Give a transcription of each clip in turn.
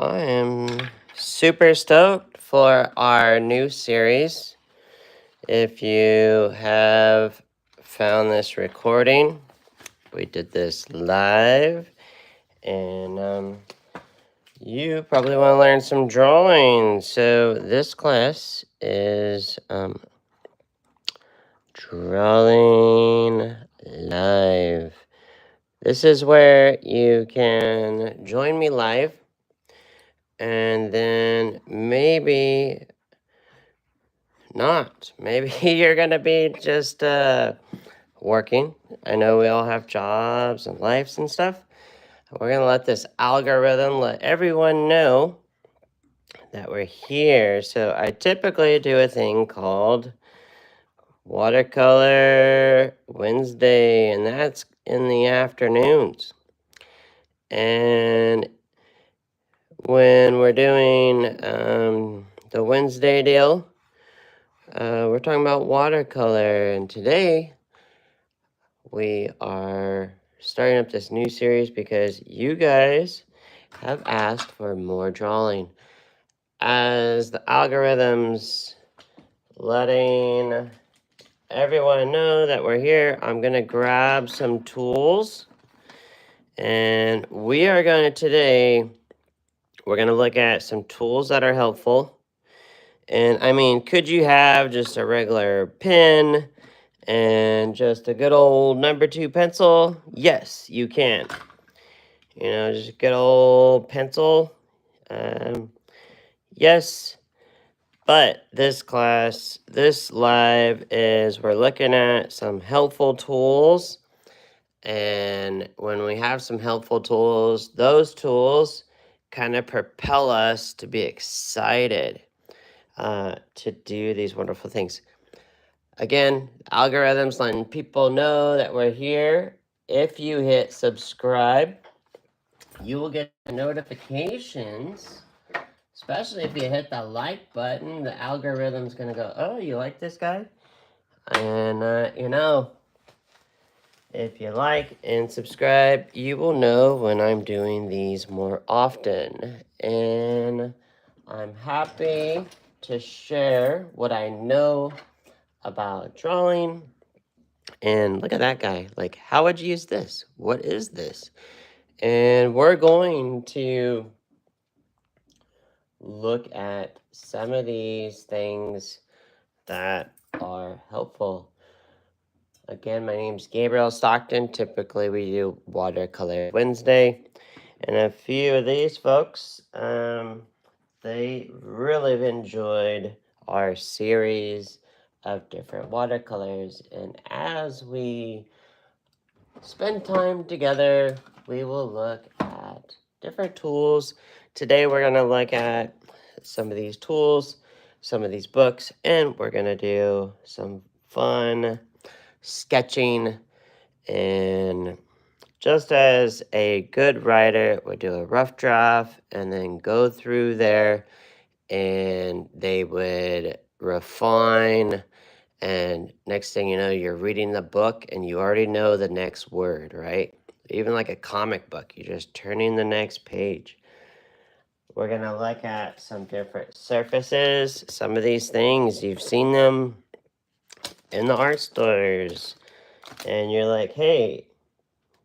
I am super stoked for our new series. If you have found this recording, we did this live, and you probably want to learn some drawing. So this class is drawing live. This is where you can join me live, and then maybe not. Maybe you're going to be just working. I know we all have jobs and lives and stuff. We're going to let this algorithm let everyone know that we're here. So I typically do a thing called Watercolor Wednesday, and that's in the afternoons. And when we're doing the Wednesday deal, we're talking about watercolor, and today we are starting up this new series because you guys have asked for more drawing. As the algorithms letting everyone know that we're here, I'm going to grab some tools, and we are going to today, we're going to look at some tools that are helpful. And I mean, could you have just a regular pen and just a good old number 2 pencil? Yes, you can. You know, just a good old pencil. Yes, but this class, this live is we're looking at some helpful tools. And when we have some helpful tools, those tools kind of propel us to be excited to do these wonderful things. Again, algorithms letting people know that we're here. If you hit subscribe, you will get notifications, especially if you hit the like button. The algorithm's going to go, oh, you like this guy? And, you know, if you like and subscribe, you will know when I'm doing these more often. And I'm happy to share what I know about drawing. And look at that guy. Like, how would you use this? What is this? And we're going to look at some of these things that are helpful. Again, my name's Gabriel Stockton. Typically, we do Watercolor Wednesday. And a few of these folks, they really have enjoyed our series of different watercolors. And as we spend time together, we will look at different tools. Today, we're going to look at some of these tools, some of these books, and we're going to do some fun sketching. And just as a good writer would do a rough draft and then go through there, and they would refine, and next thing you know, you're reading the book and you already know the next word, right? Even like a comic book, you're just turning the next page. We're going to look at some different surfaces. Some of these things, you've seen them in the art stores, and you're like, hey,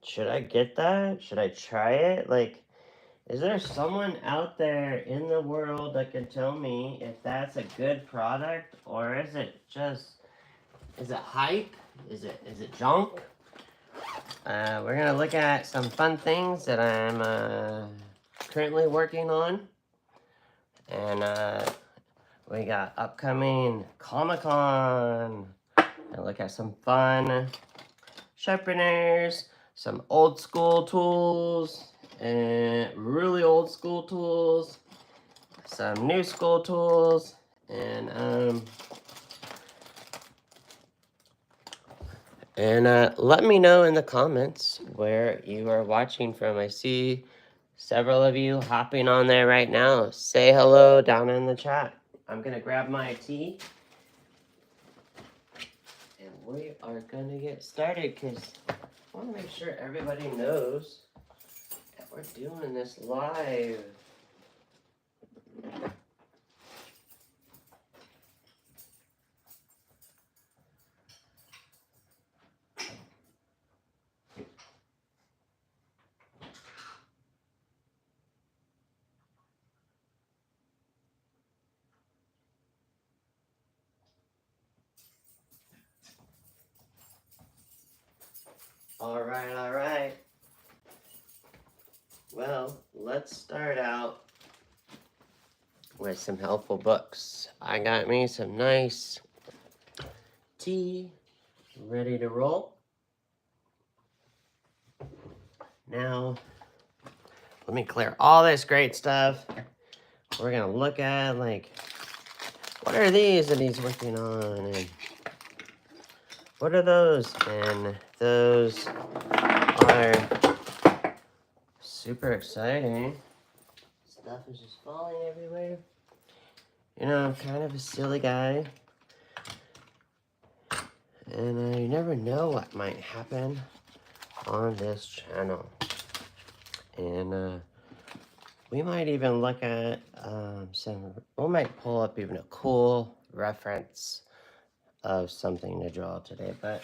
should I get that? Should I try it? Like, is there someone out there in the world that can tell me if that's a good product, or is it hype? Is it junk? We're gonna look at some fun things that I'm currently working on, and we got upcoming Comic-Con. And look at some fun sharpeners, some old school tools, and really old school tools, some new school tools, and let me know in the comments where you are watching from. I see several of you hopping on there right now. Say hello down in the chat. I'm gonna grab my tea, and we are gonna get started because I want to make sure everybody knows that we're doing this live. All right. Well, let's start out with some helpful books. I got me some nice tea ready to roll. Now, let me clear all this great stuff. We're gonna look at, like, what are these that he's working on, and what are those? And those are super exciting. Stuff is just falling everywhere. You know, I'm kind of a silly guy, and you never know what might happen on this channel. And we might even look at we might pull up even a cool reference of something to draw today. But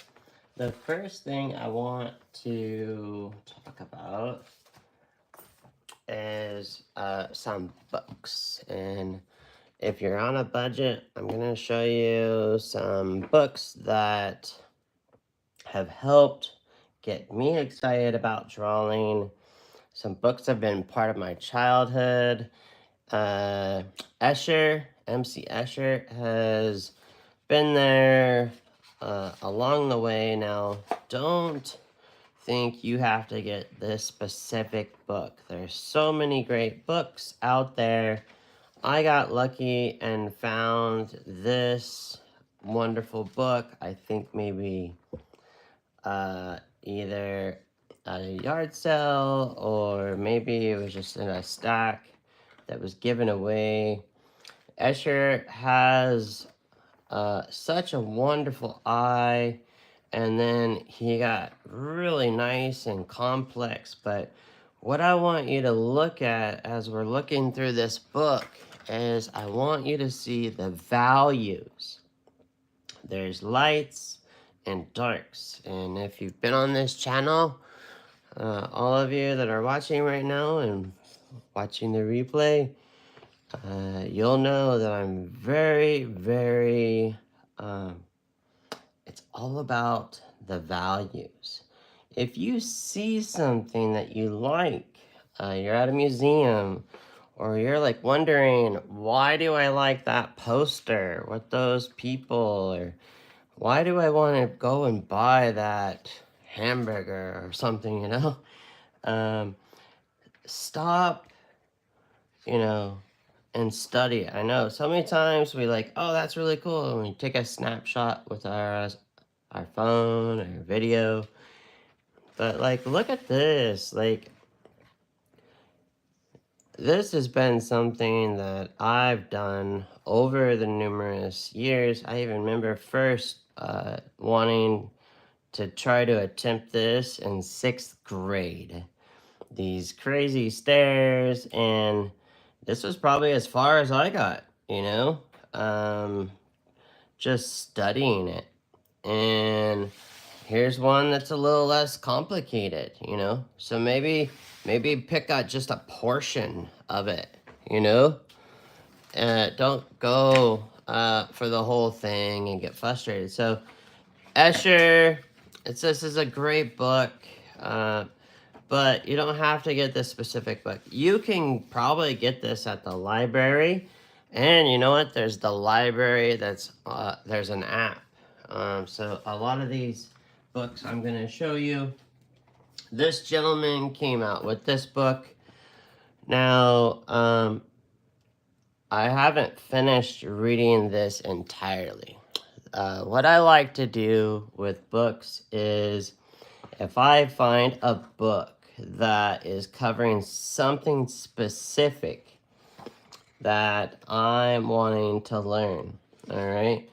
the first thing I want to talk about is some books. And if you're on a budget, I'm going to show you some books that have helped get me excited about drawing. Some books have been part of my childhood. Escher, MC Escher, has been there along the way. Now, don't think you have to get this specific book. There's so many great books out there. I got lucky and found this wonderful book. I think maybe either at a yard sale, or maybe it was just in a stack that was given away. Escher has such a wonderful eye, and then he got really nice and complex. But what I want you to look at as we're looking through this book is I want you to see the values. There's lights and darks, and if you've been on this channel, all of you that are watching right now and watching the replay, you'll know that I'm very, very, it's all about the values. If you see something that you like, you're at a museum, or you're like wondering, why do I like that poster? What those people, or why do I want to go and buy that hamburger or something, you know? Stop, you know, and study. I know so many times we like, oh, that's really cool, and we take a snapshot with our phone or video. But like, look at this. Like, this has been something that I've done over the numerous years. I even remember first wanting to try to attempt this in 6th grade. These crazy stairs, and this was probably as far as I got, you know, just studying it. And here's one that's a little less complicated, you know, so maybe pick out just a portion of it, you know. Don't go for the whole thing and get frustrated. So Escher, this is a great book, but you don't have to get this specific book. You can probably get this at the library, and you know what? There's the library that's there's an app. So a lot of these books I'm going to show you. This gentleman came out with this book. Now, I haven't finished reading this entirely. What I like to do with books is, if I find a book that is covering something specific that I'm wanting to learn, all right?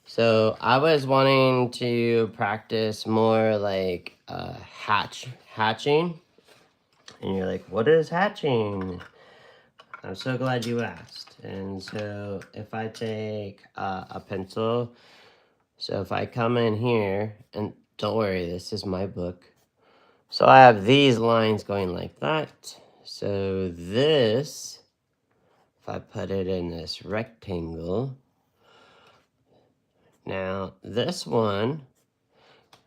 So I was wanting to practice more like hatching. And you're like, what is hatching? I'm so glad you asked. And so if I take a pencil, so if I come in here, and don't worry, this is my book. So I have these lines going like that. So this, if I put it in this rectangle, now this one,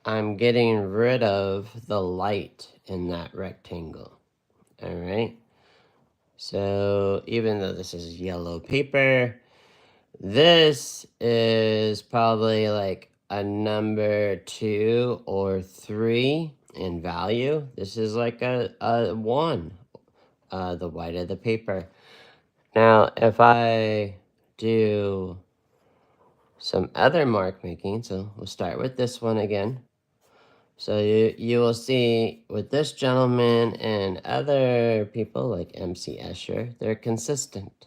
I'm getting rid of the light in that rectangle. All right. So even though this is yellow paper, this is probably like a number 2 or 3 in value. This is like a 1, the white of the paper. Now, if I do some other mark making, so we'll start with this one again. So you will see with this gentleman and other people like MC Escher, they're consistent.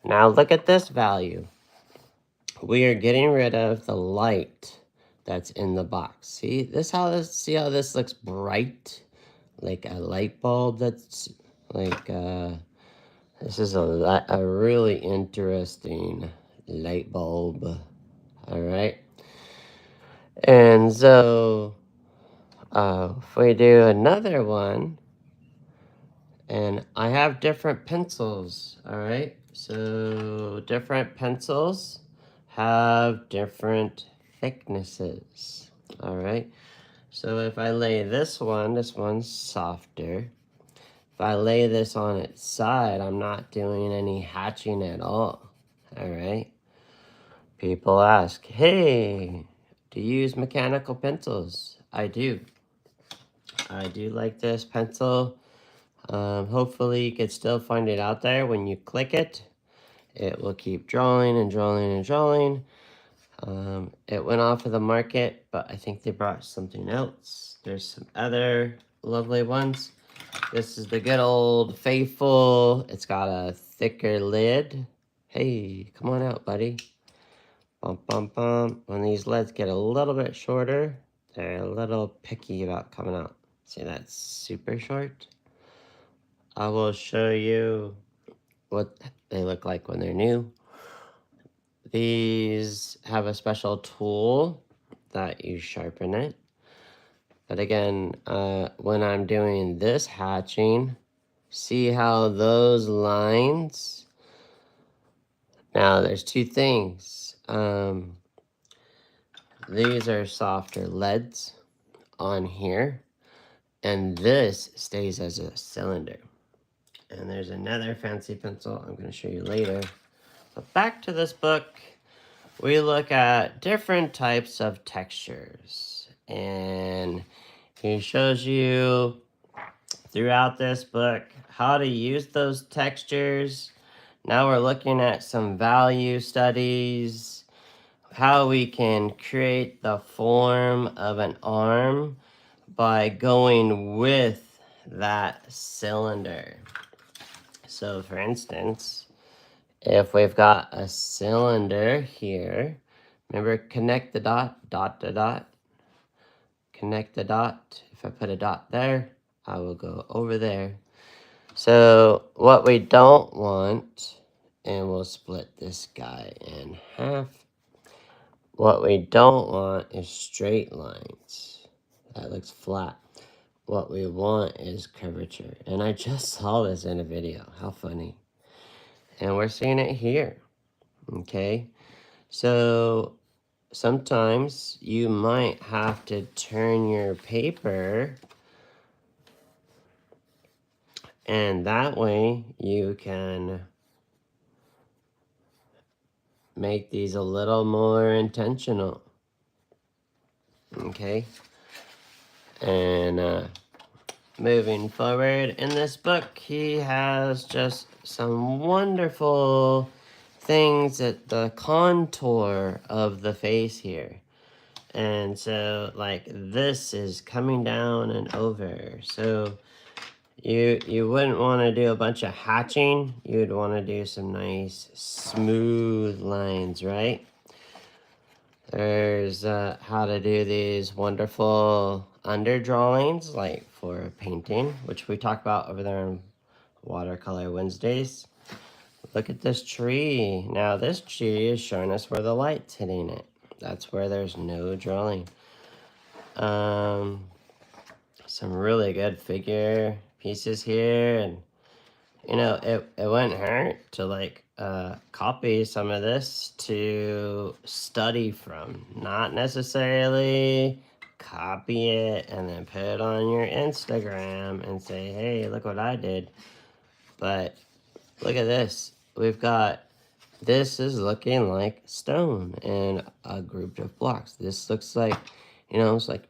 Now look at this value. We are getting rid of the light that's in the box. See see how this looks bright, like a light bulb. That's like this is a really interesting light bulb. All right, and so if we do another one, and I have different pencils. All right, so different pencils have different thicknesses. All right, so if I lay this one's softer. If I lay this on its side, I'm not doing any hatching at all. All right, people ask, hey, do you use mechanical pencils? I do. I do like this pencil. Hopefully you can still find it out there. When you click it, it will keep drawing and drawing and drawing. It went off of the market, but I think they brought something else. There's some other lovely ones. This is the good old faithful. It's got a thicker lid. Hey, come on out, buddy. Bum, bum, bum. When these lids get a little bit shorter, they're a little picky about coming out. See, that's super short. I will show you what they look like when they're new. These have a special tool that you sharpen it. But again, when I'm doing this hatching, see how those lines, now there's two things. These are softer leads on here, and this stays as a cylinder. And there's another fancy pencil I'm going to show you later. But back to this book, we look at different types of textures. And he shows you throughout this book how to use those textures. Now we're looking at some value studies, how we can create the form of an arm by going with that cylinder. So for instance, if we've got a cylinder here, remember connect the dot, dot to dot, connect the dot. If I put a dot there, I will go over there. So what we don't want, and we'll split this guy in half. What we don't want is straight lines. That looks flat. What we want is curvature. And I just saw this in a video. How funny. And we're seeing it here. Okay. So sometimes you might have to turn your paper, and that way you can make these a little more intentional. Okay. And moving forward in this book, he has just some wonderful things at the contour of the face here. And so like this is coming down and over. So you wouldn't want to do a bunch of hatching. You'd want to do some nice smooth lines, right? There's how to do these wonderful underdrawings, like for a painting, which we talk about over there on Watercolor Wednesdays. Look at this tree. Now this tree is showing us where the light's hitting it. That's where there's no drawing. Some really good figure pieces here, and you know, it wouldn't hurt to like copy some of this to study from. Not necessarily copy it and then put it on your Instagram and say, hey, look what I did. But look at this. We've got, this is looking like stone and a group of blocks. This looks like, you know, it's like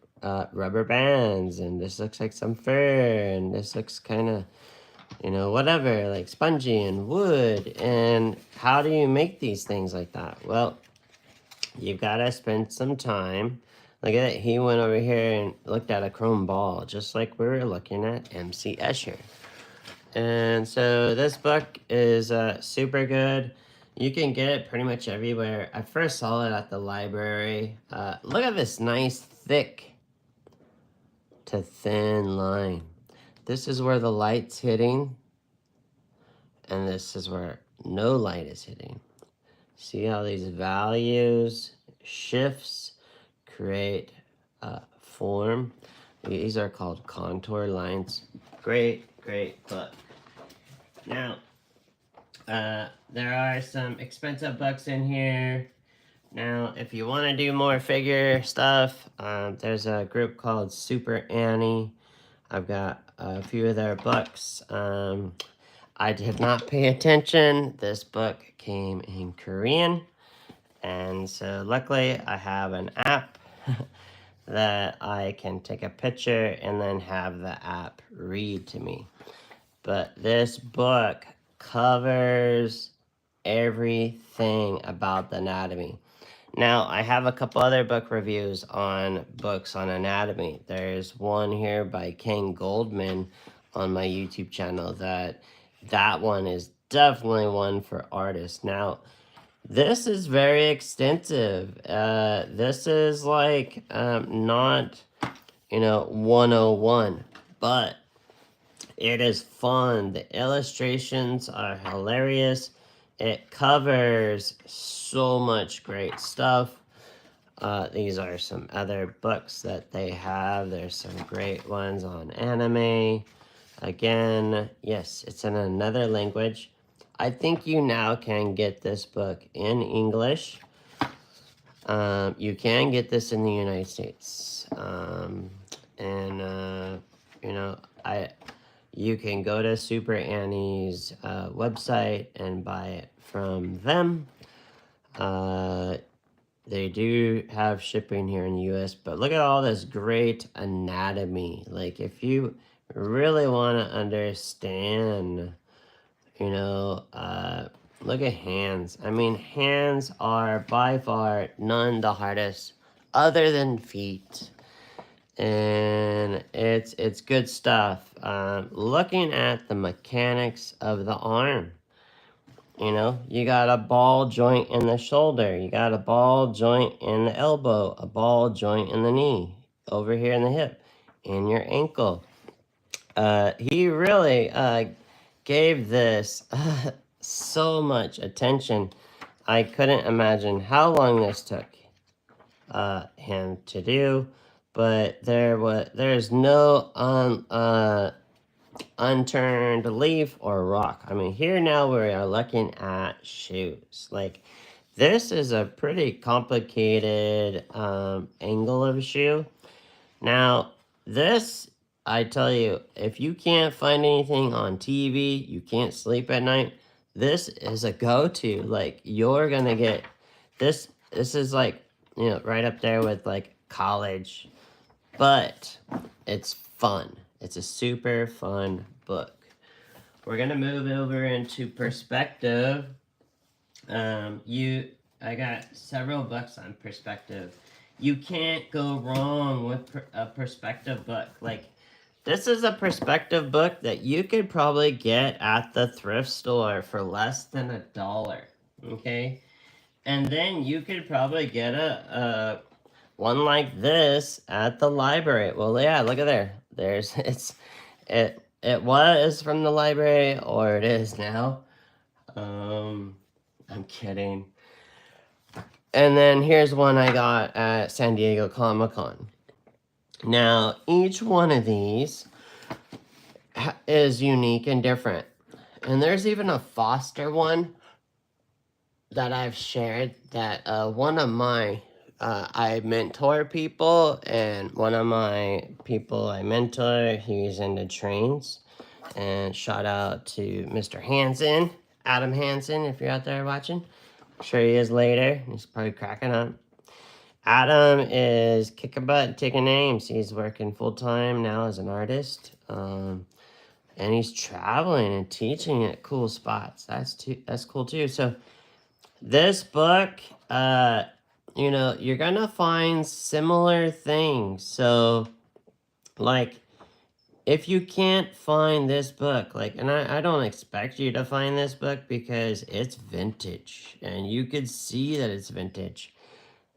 rubber bands, and this looks like some fur, and this looks kind of, you know, whatever, like spongy and wood. And how do you make these things like that? Well, you've got to spend some time. Look at it. He went over here and looked at a chrome ball, just like we were looking at MC Escher. And so this book is super good. You can get it pretty much everywhere. I first saw it at the library. Look at this nice thick to thin line. This is where the light's hitting, and this is where no light is hitting. See how these values, shifts, create form. These are called contour lines. Great book. Now, there are some expensive books in here. Now, if you want to do more figure stuff, there's a group called Super Annie. I've got a few of their books. I did not pay attention. This book came in Korean. And so luckily I have an app that I can take a picture and then have the app read to me. But this book covers everything about the anatomy. Now, I have a couple other book reviews on books on anatomy. There's one here by Ken Goldman on my YouTube channel that one is definitely one for artists. Now, this is very extensive. This is like not, you know, 101, but it is fun. The illustrations are hilarious. It covers so much great stuff. These are some other books that they have. There's some great ones on anime. Again, yes, it's in another language. I think you now can get this book in English. You can get this in the United States. You know, you can go to Super Annie's website and buy it from them. They do have shipping here in the US, but look at all this great anatomy. Like, if you really want to understand, you know, look at hands. I mean, hands are by far none the hardest other than feet. And it's good stuff. Looking at the mechanics of the arm, you know, you got a ball joint in the shoulder, you got a ball joint in the elbow, a ball joint in the knee, over here in the hip, in your ankle. He really gave this so much attention. I couldn't imagine how long this took him to do. But there's no unturned leaf or rock. I mean, here now we are looking at shoes. Like, this is a pretty complicated angle of a shoe. Now, this, I tell you, if you can't find anything on TV, you can't sleep at night, this is a go-to. Like, you're gonna get this. This is like, you know, right up there with like college. But it's fun. It's a super fun book. We're gonna move over into perspective. I got several books on perspective. You can't go wrong with a perspective book. Like, this is a perspective book that you could probably get at the thrift store for less than $1. Okay, and then you could probably get a one like this at the library. Well, yeah, look at there. It was from the library, or it is now. I'm kidding. And then here's one I got at San Diego Comic-Con. Now, each one of these is unique and different. And there's even a Foster one that I've shared that one of my I mentor people, and one of my people I mentor, he's into trains. And shout out to Mr. Hansen, Adam Hansen, if you're out there watching. I'm sure he is later. He's probably cracking up. Adam is kicking butt and taking names. He's working full time now as an artist. And he's traveling and teaching at cool spots. That's cool too. So this book, you're gonna find similar things. So, like, if you can't find this book, and I don't expect you to find this book because it's vintage, and you could see that it's vintage.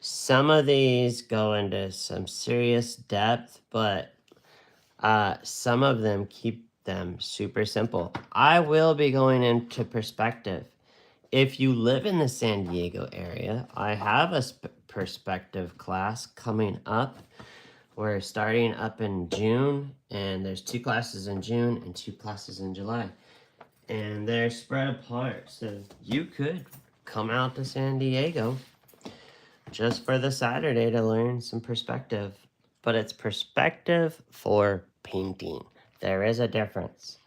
Some of these go into some serious depth, but some of them keep them super simple. I will be going into perspective. If you live in the San Diego area, I have a perspective class coming up. We're starting up in June, and there's 2 classes in June and 2 classes in July. And they're spread apart, so you could come out to San Diego just for the Saturday to learn some perspective. But it's perspective for painting. There is a difference.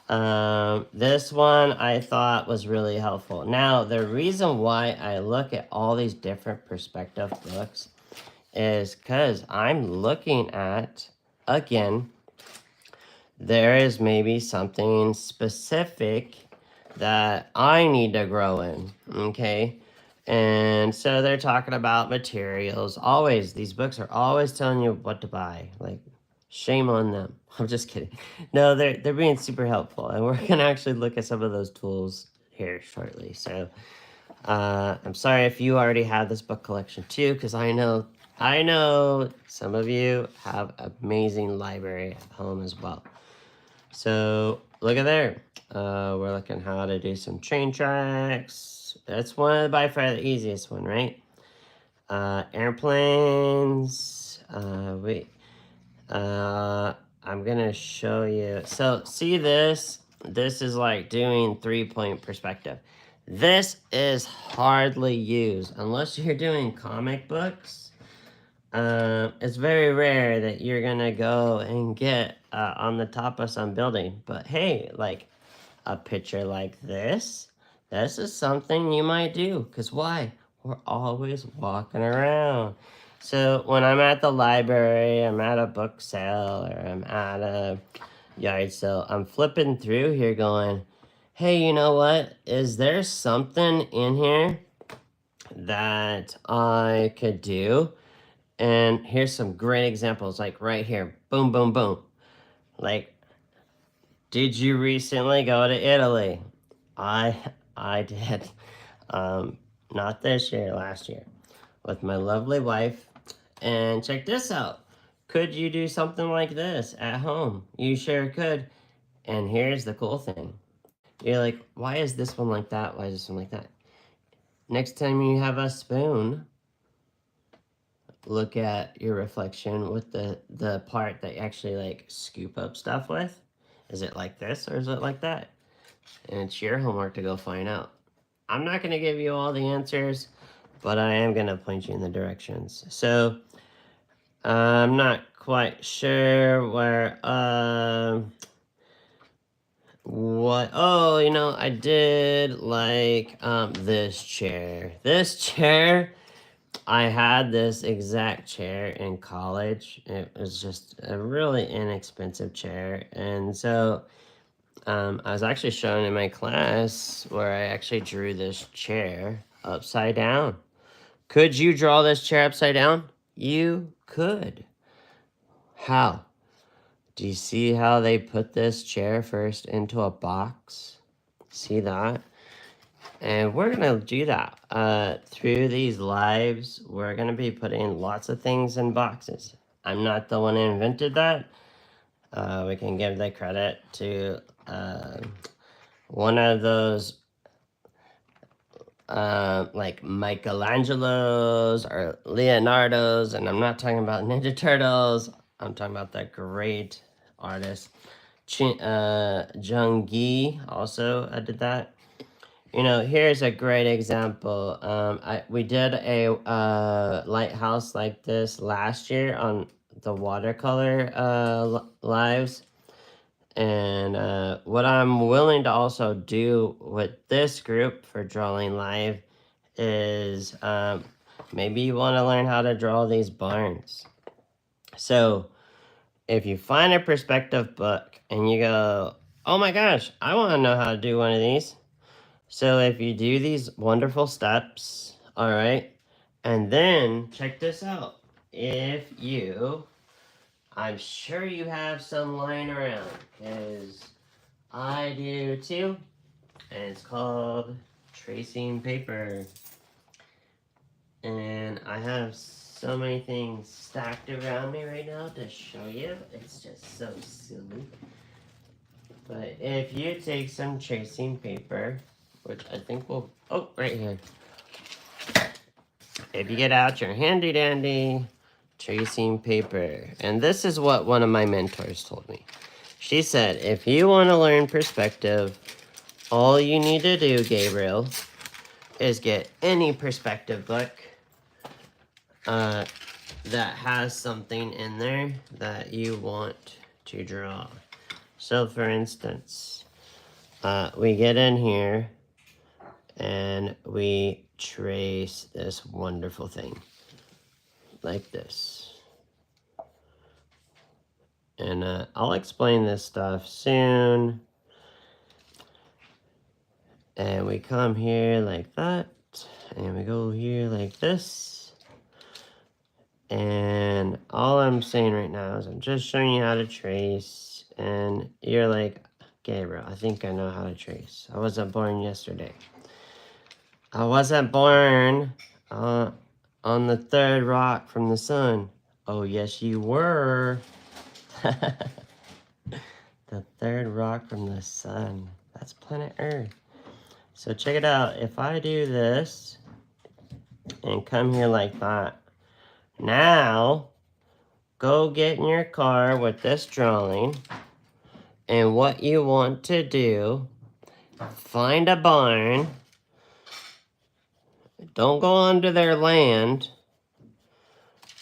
This one I thought was really helpful. Now, the reason why I look at all these different perspective books is because I'm looking at, again, there is maybe something specific that I need to grow in, okay? And so they're talking about materials. Always, these books are always telling you what to buy. Like, shame on them. I'm just kidding. No, they're being super helpful, and we're gonna actually look at some of those tools here shortly. So, I'm sorry if you already have this book collection too, because I know some of you have amazing library at home as well. So look at there. We're looking how to do some train tracks. That's by far the easiest one, right? Airplanes. I'm gonna show you. So see this? This is like doing 3-point perspective. This is hardly used unless you're doing comic books. It's very rare that you're gonna go and get on the top of some building. But hey, like a picture like this is something you might do. Because why? We're always walking around. So when I'm at the library, I'm at a book sale, or I'm at a yard sale, I'm flipping through here going, hey, you know what? Is there something in here that I could do? And here's some great examples, like right here. Boom, boom, boom. Like, did you recently go to Italy? I did. Not this year, last year, with my lovely wife. And check this out. Could you do something like this at home? You sure could. And here's the cool thing. You're like, why is this one like that? Why is this one like that? Next time you have a spoon, look at your reflection with the part that you actually like scoop up stuff with. Is it like this or is it like that? And it's your homework to go find out. I'm not going to give you all the answers, but I am going to point you in the directions. So I'm not quite sure where what I did like this chair. I had this exact chair in college. It was just a really inexpensive chair. And so I was actually showing in my class where I actually drew this chair upside down. Could you draw this chair upside down? You could. How? Do you see how they put this chair first into a box? See that? And we're going to do that. Through these lives, we're going to be putting lots of things in boxes. I'm not the one who invented that. We can give the credit to one of those like Michelangelo's or Leonardo's. And I'm not talking about Ninja Turtles. I'm talking about that great artist. Jung Gi also did that. You know, here's a great example. We did a lighthouse like this last year on the watercolor lives. And what I'm willing to also do with this group for drawing live is maybe you want to learn how to draw these barns. So if you find a perspective book and you go, oh my gosh, I want to know how to do one of these. So if you do these wonderful steps, all right, and then check this out. If you, I'm sure you have some lying around, because I do too, and it's called tracing paper. And I have so many things stacked around me right now to show you. It's just so silly. But if you take some tracing paper, which I think will, oh, right here. If you get out your handy dandy tracing paper, and this is what one of my mentors told me. She said, if you want to learn perspective, all you need to do, Gabriel, is get any perspective book that has something in there that you want to draw. So for instance, we get in here and we trace this wonderful thing like this. And I'll explain this stuff soon. And we come here like that, and we go here like this. And all I'm saying right now is I'm just showing you how to trace. And you're like, Gabriel, I think I know how to trace. I wasn't born yesterday. I wasn't born on the third rock from the sun. Oh, yes, you were. The third rock from the sun. That's planet Earth. So check it out. If I do this and come here like that, now go get in your car with this drawing, and what you want to do, find a barn. Don't go onto their land,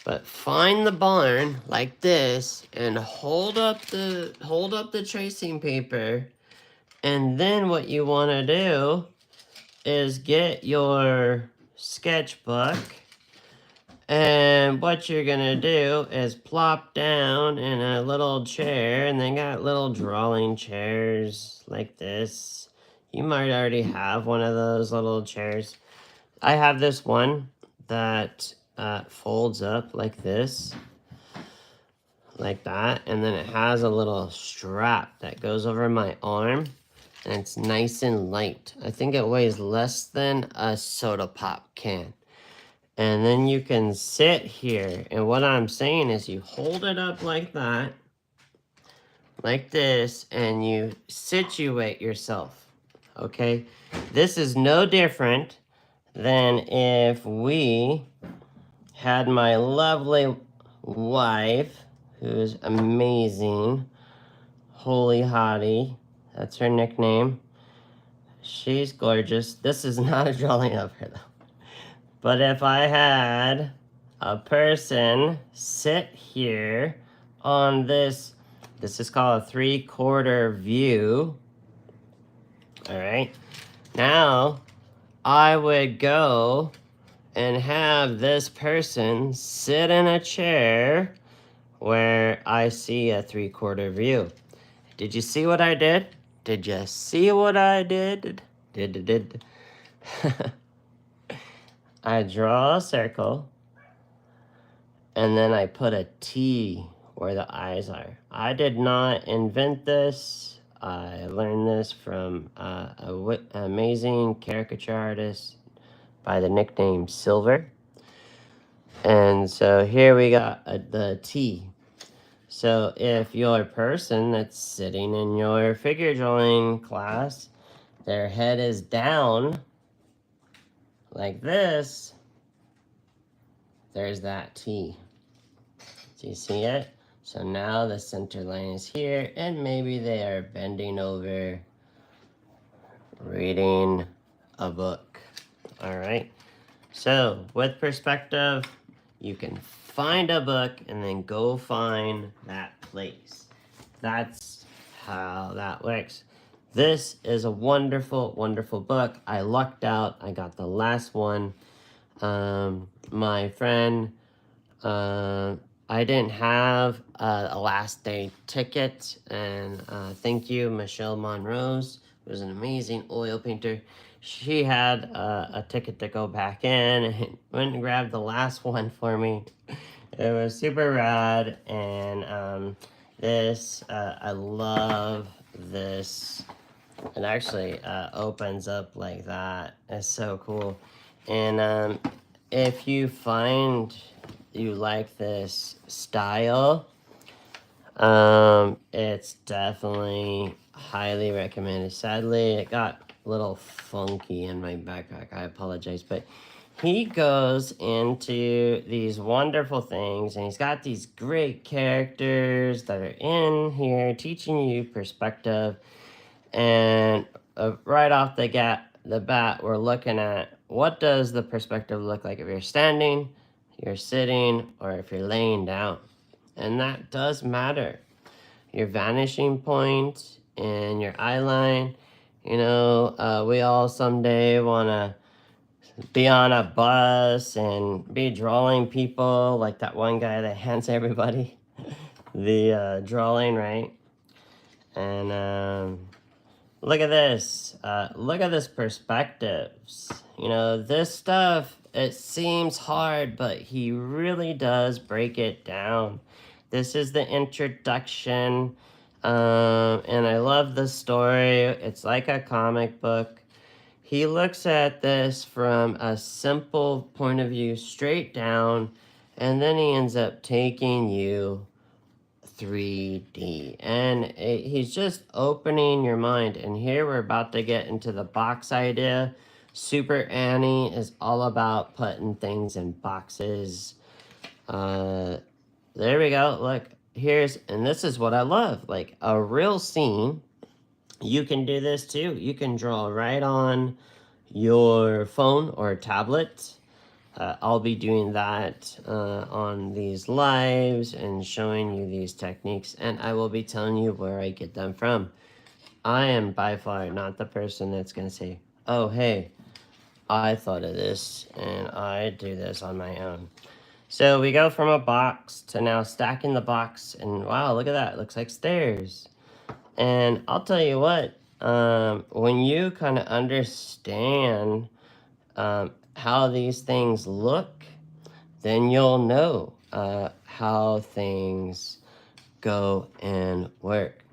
but find the barn like this and hold up the tracing paper. And then what you want to do is get your sketchbook, and what you're gonna do is plop down in a little chair, and they got little drawing chairs like this. You might already have one of those little chairs. I have this one that folds up like this, like that, and then it has a little strap that goes over my arm, and it's nice and light. I think it weighs less than a soda pop can. And then you can sit here, and what I'm saying is you hold it up like that, like this, and you situate yourself, okay? This is no different than if we had my lovely wife, who's amazing, Holy Hottie, that's her nickname. She's gorgeous. This is not a drawing of her, though. But if I had a person sit here on this is called a 3/4 view. All right. Now, I would go and have this person sit in a chair where I see a 3/4 view. Did you see what I did? Did you see what I did? Did. I draw a circle, and then I put a T where the eyes are. I did not invent this. I learned this from an amazing caricature artist by the nickname Silver. And so here we got the T. So if you're a person that's sitting in your figure drawing class, their head is down like this, there's that T. Do you see it? So now the center line is here, and maybe they are bending over, reading a book. All right. So with perspective, you can find a book and then go find that place. That's how that works. This is a wonderful, wonderful book. I lucked out. I got the last one. My friend, I didn't have a last day ticket, and thank you, Michelle Monrose, who was an amazing oil painter. She had a ticket to go back in and went and grabbed the last one for me. It was super rad, and I love this. It actually opens up like that. It's so cool. And if you find you like this style, it's definitely highly recommended. Sadly, it got a little funky in my backpack. I apologize, but he goes into these wonderful things, and he's got these great characters that are in here teaching you perspective. And right off the bat, we're looking at what does the perspective look like if you're standing, you're sitting, or if you're laying down. And that does matter. Your vanishing point and your eye line. You know, we all someday want to be on a bus and be drawing people like that one guy that hands everybody the drawing, right? And look at this. Look at this perspectives. You know, this stuff, it seems hard, but he really does break it down. This is the introduction. And I love the story. It's like a comic book. He looks at this from a simple point of view, straight down, and then he ends up taking you 3D, and he's just opening your mind. And here we're about to get into the box idea. Super Annie is all about putting things in boxes. There we go. Look, and this is what I love, like a real scene. You can do this too. You can draw right on your phone or tablet. I'll be doing that on these lives and showing you these techniques, and I will be telling you where I get them from. I am by far not the person that's going to say, oh, hey, I thought of this and I do this on my own. So we go from a box to now stacking the box, and wow, look at that. It looks like stairs. And I'll tell you what, when you kind of understand how these things look, then you'll know how things go and work.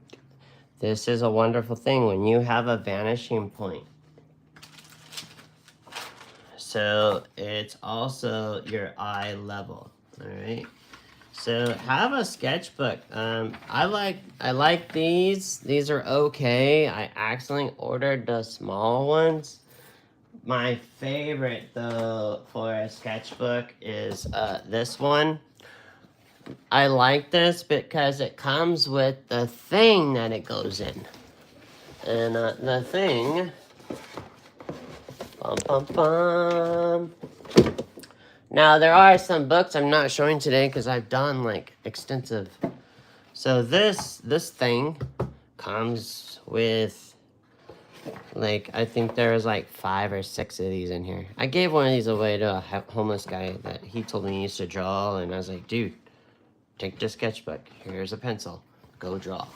This is a wonderful thing when you have a vanishing point. So it's also your eye level, all right? So have a sketchbook. I like these. These are okay. I accidentally ordered the small ones. My favorite, though, for a sketchbook is this one. I like this because it comes with the thing that it goes in. And the thing... Bum, bum, bum. Now, there are some books I'm not showing today because I've done, like, extensive... So this thing comes with... Like, I think there was like 5 or 6 of these in here. I gave one of these away to a homeless guy that he told me he used to draw. And I was like, dude, take the sketchbook. Here's a pencil. Go draw.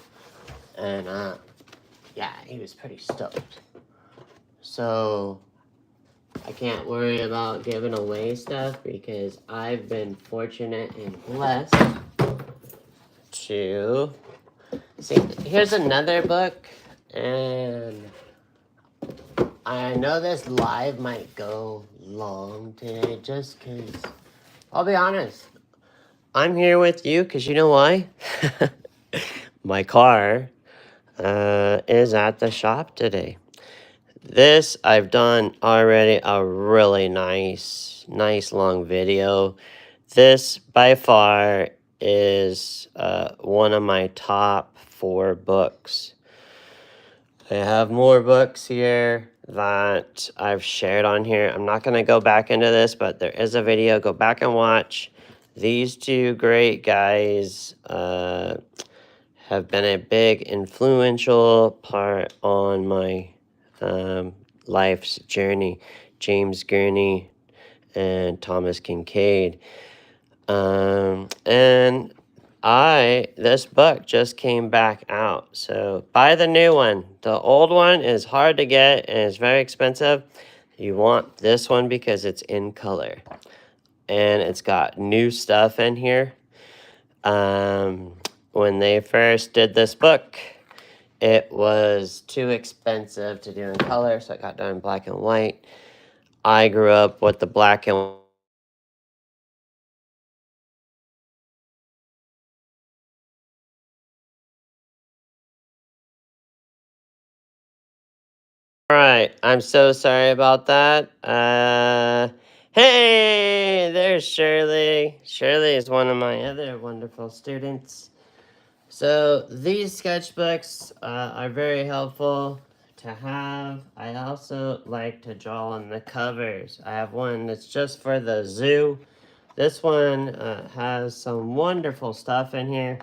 And, yeah, he was pretty stoked. So, I can't worry about giving away stuff because I've been fortunate and blessed to... See, here's another book. And... I know this live might go long today just because, I'll be honest, I'm here with you because you know why? My car is at the shop today. This, I've done already a really nice long video. This, by far, is one of my top 4 books. I have more books here that I've shared on here. I'm not going to go back into this, but there is a video. Go back and watch. These two great guys have been a big influential part on my life's journey. James Gurney and Thomas Kincaid. And this book just came back out. So buy the new one. The old one is hard to get and it's very expensive. You want this one because it's in color. And it's got new stuff in here. When they first did this book, it was too expensive to do in color, so it got done in black and white. I grew up with the black and All right, I'm so sorry about that. Hey, there's Shirley. Shirley is one of my other wonderful students. So these sketchbooks are very helpful to have. I also like to draw on the covers. I have one that's just for the zoo. This one has some wonderful stuff in here.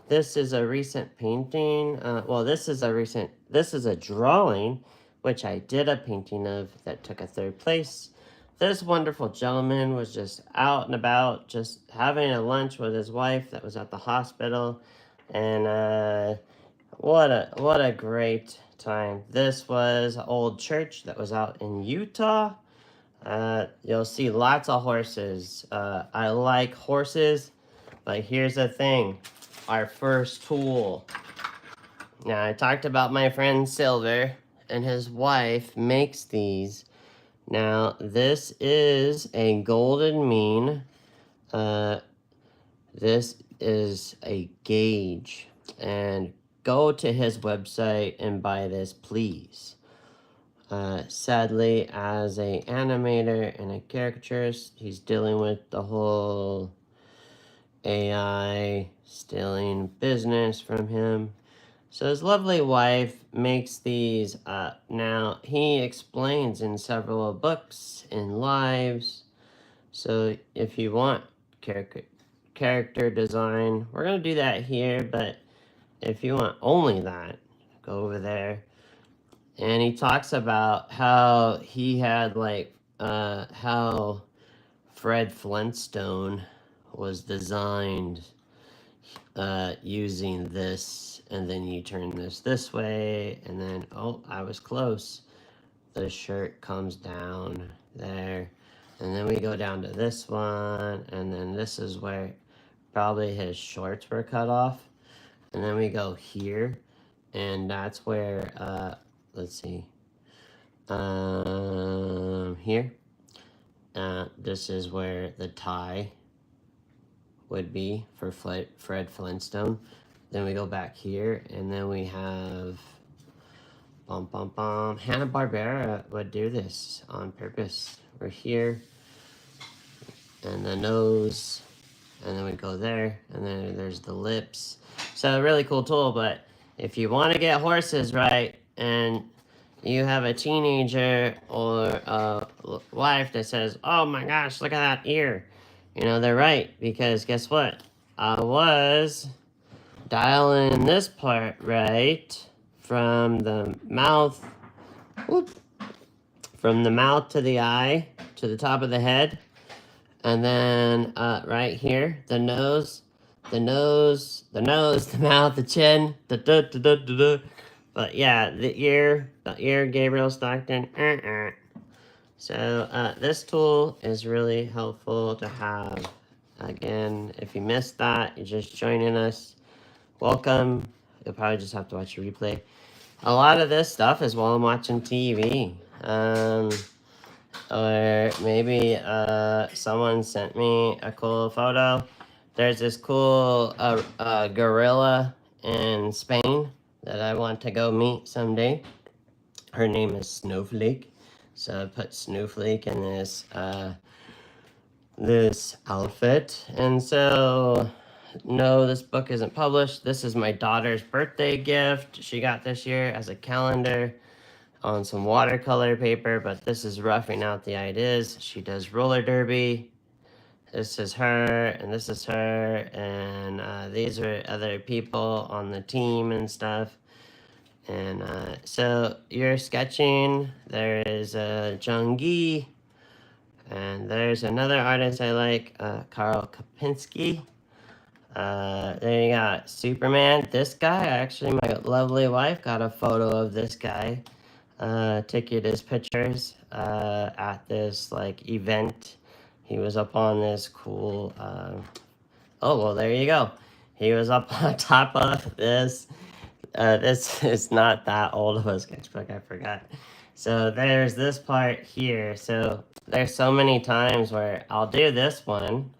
This is a recent painting. This is a drawing, which I did a painting of that took a third place. This wonderful gentleman was just out and about, just having a lunch with his wife that was at the hospital. And what a great time. This was an old church that was out in Utah. You'll see lots of horses. I like horses, but here's the thing. Our first tool. Now, I talked about my friend Silver, and his wife makes these. Now, this is a golden mean. This is a gauge. And go to his website and buy this, please. Sadly, as a animator and a caricaturist, he's dealing with the whole AI stealing business from him. So his lovely wife makes these. Now, he explains in several books and lives. So if you want character design, we're going to do that here. But if you want only that, go over there. And he talks about how he had how Fred Flintstone was designed using this, and then you turn this way, and then, oh, I was close. The shirt comes down there, and then we go down to this one, and then this is where probably his shorts were cut off, and then we go here, and that's where, let's see, here, this is where the tie would be for Fred Flintstone. Then we go back here, and then we have Hanna-Barbera would do this on purpose. We're here, and the nose, and then we go there, and then there's the lips. So a really cool tool. But if you want to get horses right, and you have a teenager or a wife that says, oh my gosh, look at that ear, they're right, because guess what? I was dialing this part right from the mouth, from the mouth to the eye to the top of the head, and then right here, the nose, the mouth, the chin, but yeah, the ear, Gabriel Stockton. So this tool is really helpful to have. Again, if you missed that, you're just joining us, welcome. You'll probably just have to watch a replay. A lot of this stuff is while I'm watching TV. Or maybe someone sent me a cool photo. There's this cool gorilla in Spain that I want to go meet someday. Her name is Snowflake. So I put Snowflake in this outfit. And so no, this book isn't published. This is my daughter's birthday gift. She got this year as a calendar on some watercolor paper, but this is roughing out the ideas. She does roller derby. This is her, and this is her, and these are other people on the team and stuff. And so you're sketching. There is Jung-gi, and there's another artist I like, Karl Kapinski. Then you got Superman. This guy, actually, my lovely wife got a photo of this guy. Took you his pictures at this like event. He was up on this cool. Oh well, there you go. He was up on top of this. This is not that old of a sketchbook. I forgot. So there's this part here. So there's so many times where I'll do this one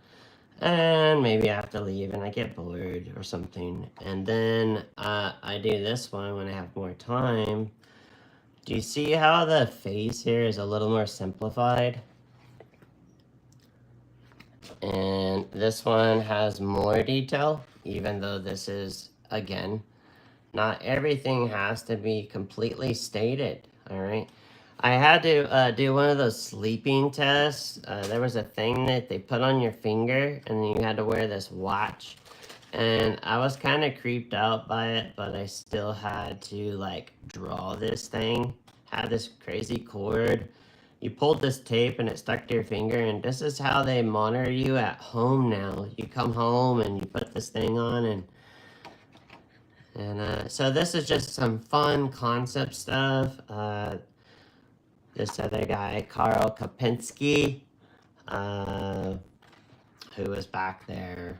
and maybe I have to leave and I get bored or something. And then I do this one when I have more time. Do you see how the face here is a little more simplified? And this one has more detail, even though this is, again, not everything has to be completely stated, all right? I had to do one of those sleeping tests. There was a thing that they put on your finger, and then you had to wear this watch. And I was kind of creeped out by it, but I still had to, like, draw this thing. Had this crazy cord. You pulled this tape, and it stuck to your finger, and this is how they monitor you at home now. You come home, and you put this thing on, and so this is just some fun concept stuff. This other guy, Karl Kapinski, who was back there,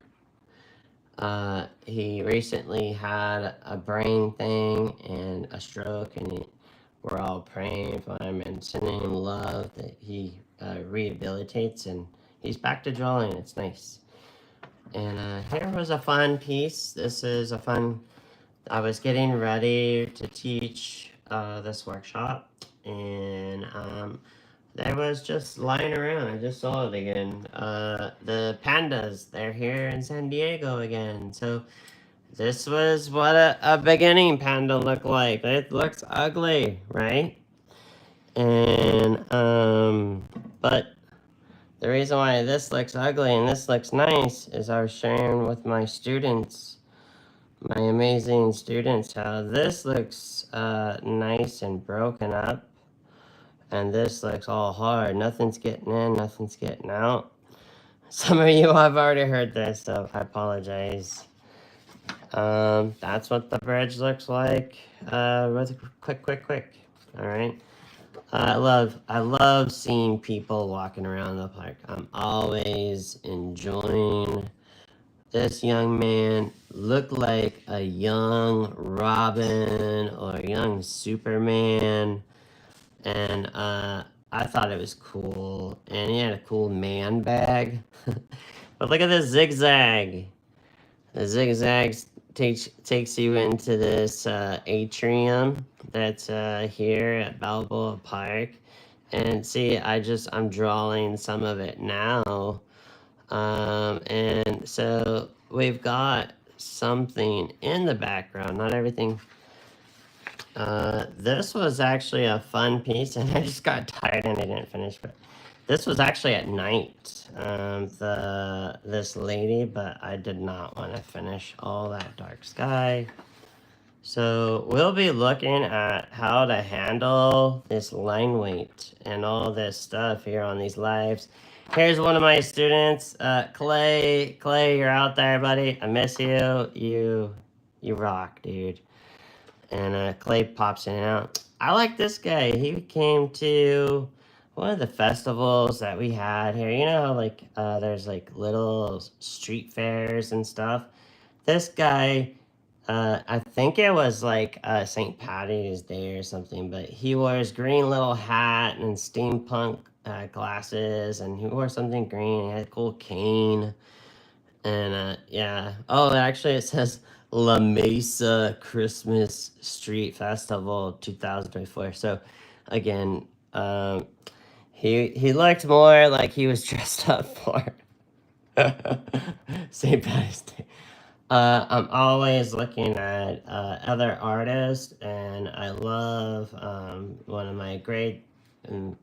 he recently had a brain thing and a stroke, and we're all praying for him and sending him love that he rehabilitates, and he's back to drawing. It's nice. And here was a fun piece. This is a fun... I was getting ready to teach this workshop, and there was just lying around. I just saw it again. The pandas, they're here in San Diego again. So this was what a beginning panda looked like. It looks ugly, right? And but the reason why this looks ugly and this looks nice is I was sharing with my students, my amazing students, how this looks nice and broken up, and this looks all hard. Nothing's getting in, nothing's getting out. Some of you have already heard this, so I apologize. That's what the bridge looks like. With quick. All right. I love seeing people walking around the park. I'm always enjoying. This young man looked like a young Robin or a young Superman, and I thought it was cool. And he had a cool man bag. But look at this zigzag. The zigzag takes you into this atrium that's here at Balboa Park. And see, I'm drawing some of it now. And so we've got something in the background, not everything. This was actually a fun piece, and I just got tired and I didn't finish, but this was actually at night, this lady, but I did not want to finish all that dark sky. So we'll be looking at how to handle this line weight and all this stuff here on these lives. Here's one of my students, Clay. Clay, you're out there, buddy. I miss you. You rock, dude. And Clay pops in and out. I like this guy. He came to one of the festivals that we had here. You know how like there's like little street fairs and stuff. This guy, I think it was like St. Patty's Day or something, but he wore his green little hat and steampunk glasses, and he wore something green. He had a cool cane. And yeah. Oh, actually, it says La Mesa Christmas Street Festival 2024. So, again, he looked more like he was dressed up for St. Patty's Day. I'm always looking at other artists, and I love one of my great and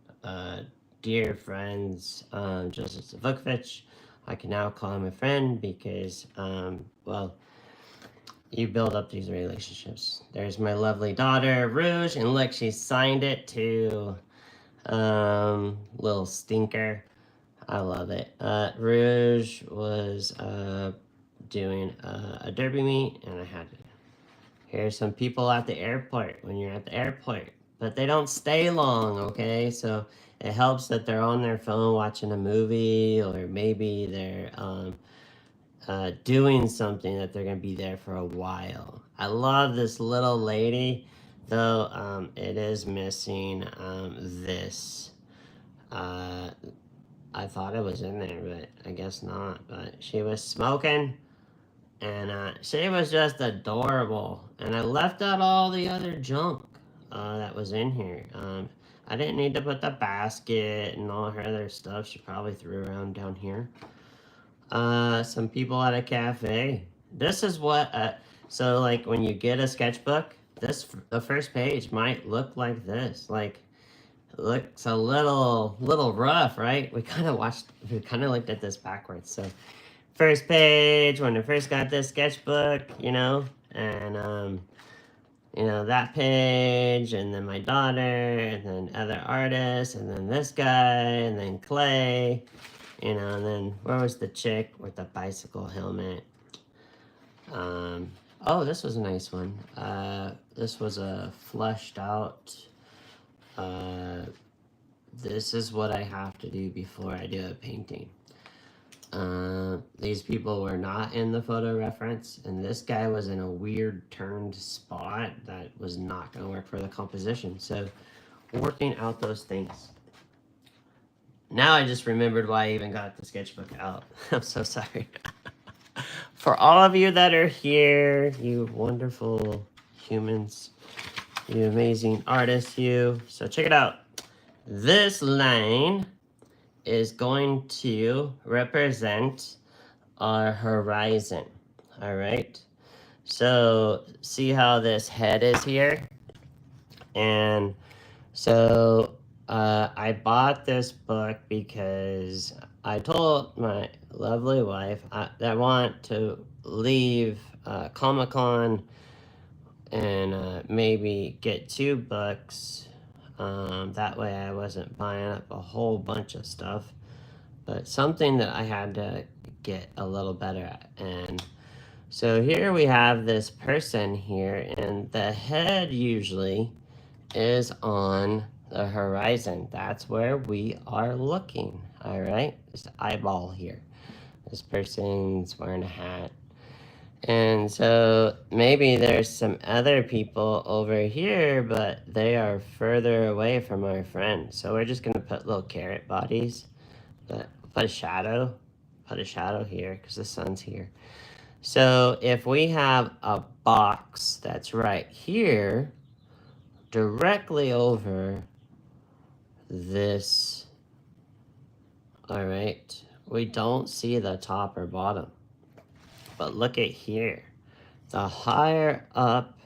dear friends, Joseph Vukovic. I can now call him a friend because, well, you build up these relationships. There's my lovely daughter, Rouge, and look, she signed it to little stinker. I love it. Rouge was doing a derby meet, and I had to. Here's some people at the airport when you're at the airport, but they don't stay long, okay? So it helps that they're on their phone watching a movie, or maybe they're doing something that they're gonna be there for a while. I love this little lady, though it is missing this. I thought it was in there, but I guess not. But she was smoking, and she was just adorable. And I left out all the other junk that was in here. I didn't need to put the basket and all her other stuff she probably threw around down here. Some people at a cafe. This is what, so like when you get a sketchbook, the first page might look like this. Like, it looks a little rough, right? We kind of looked at this backwards. So first page, when I first got this sketchbook, and that page, and then my daughter, and then other artists, and then this guy, and then Clay, and then where was the chick with the bicycle helmet? Oh, this was a nice one. This was a fleshed out. This is what I have to do before I do a painting. These people were not in the photo reference, and this guy was in a weird turned spot that was not going to work for the composition. So, working out those things. Now I just remembered why I even got the sketchbook out. I'm so sorry. For all of you that are here, you wonderful humans, you amazing artists, you. So check it out. This line is going to represent our horizon. All right. So see how this head is here? And so I bought this book because I told my lovely wife that I want to leave Comic-Con and maybe get 2 books. That way I wasn't buying up a whole bunch of stuff. But something that I had to get a little better at. And so here we have this person here, and the head usually is on the horizon. That's where we are looking. All right, this eyeball here. This person's wearing a hat. And so maybe there's some other people over here, but they are further away from our friend. So we're just gonna put little carrot bodies, but put a shadow here because the sun's here. So if we have a box that's right here, directly over this, all right, we don't see the top or bottom. But look at here. The higher up,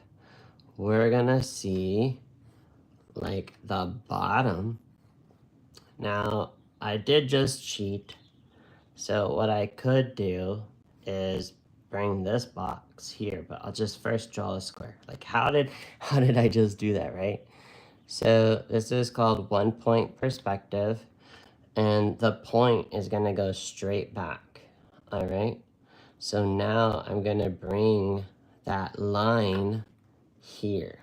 we're gonna see like the bottom. Now, I did just cheat. So what I could do is bring this box here, but I'll just first draw a square. Like how did I just do that, right? So this is called 1-point perspective, and the point is gonna go straight back, all right? So now I'm gonna bring that line here.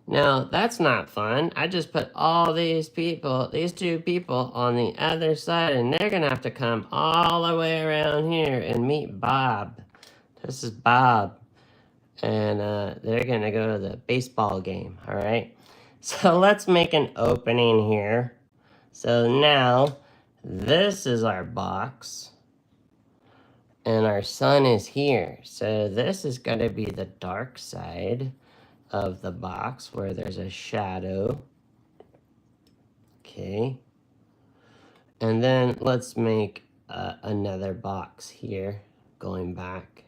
Now, that's not fun. I just put all these 2 people on the other side, and they're gonna have to come all the way around here and meet Bob. This is Bob. And they're gonna go to the baseball game, all right? So let's make an opening here. So now, this is our box, and our sun is here. So this is gonna be the dark side of the box where there's a shadow. Okay. And then let's make another box here going back.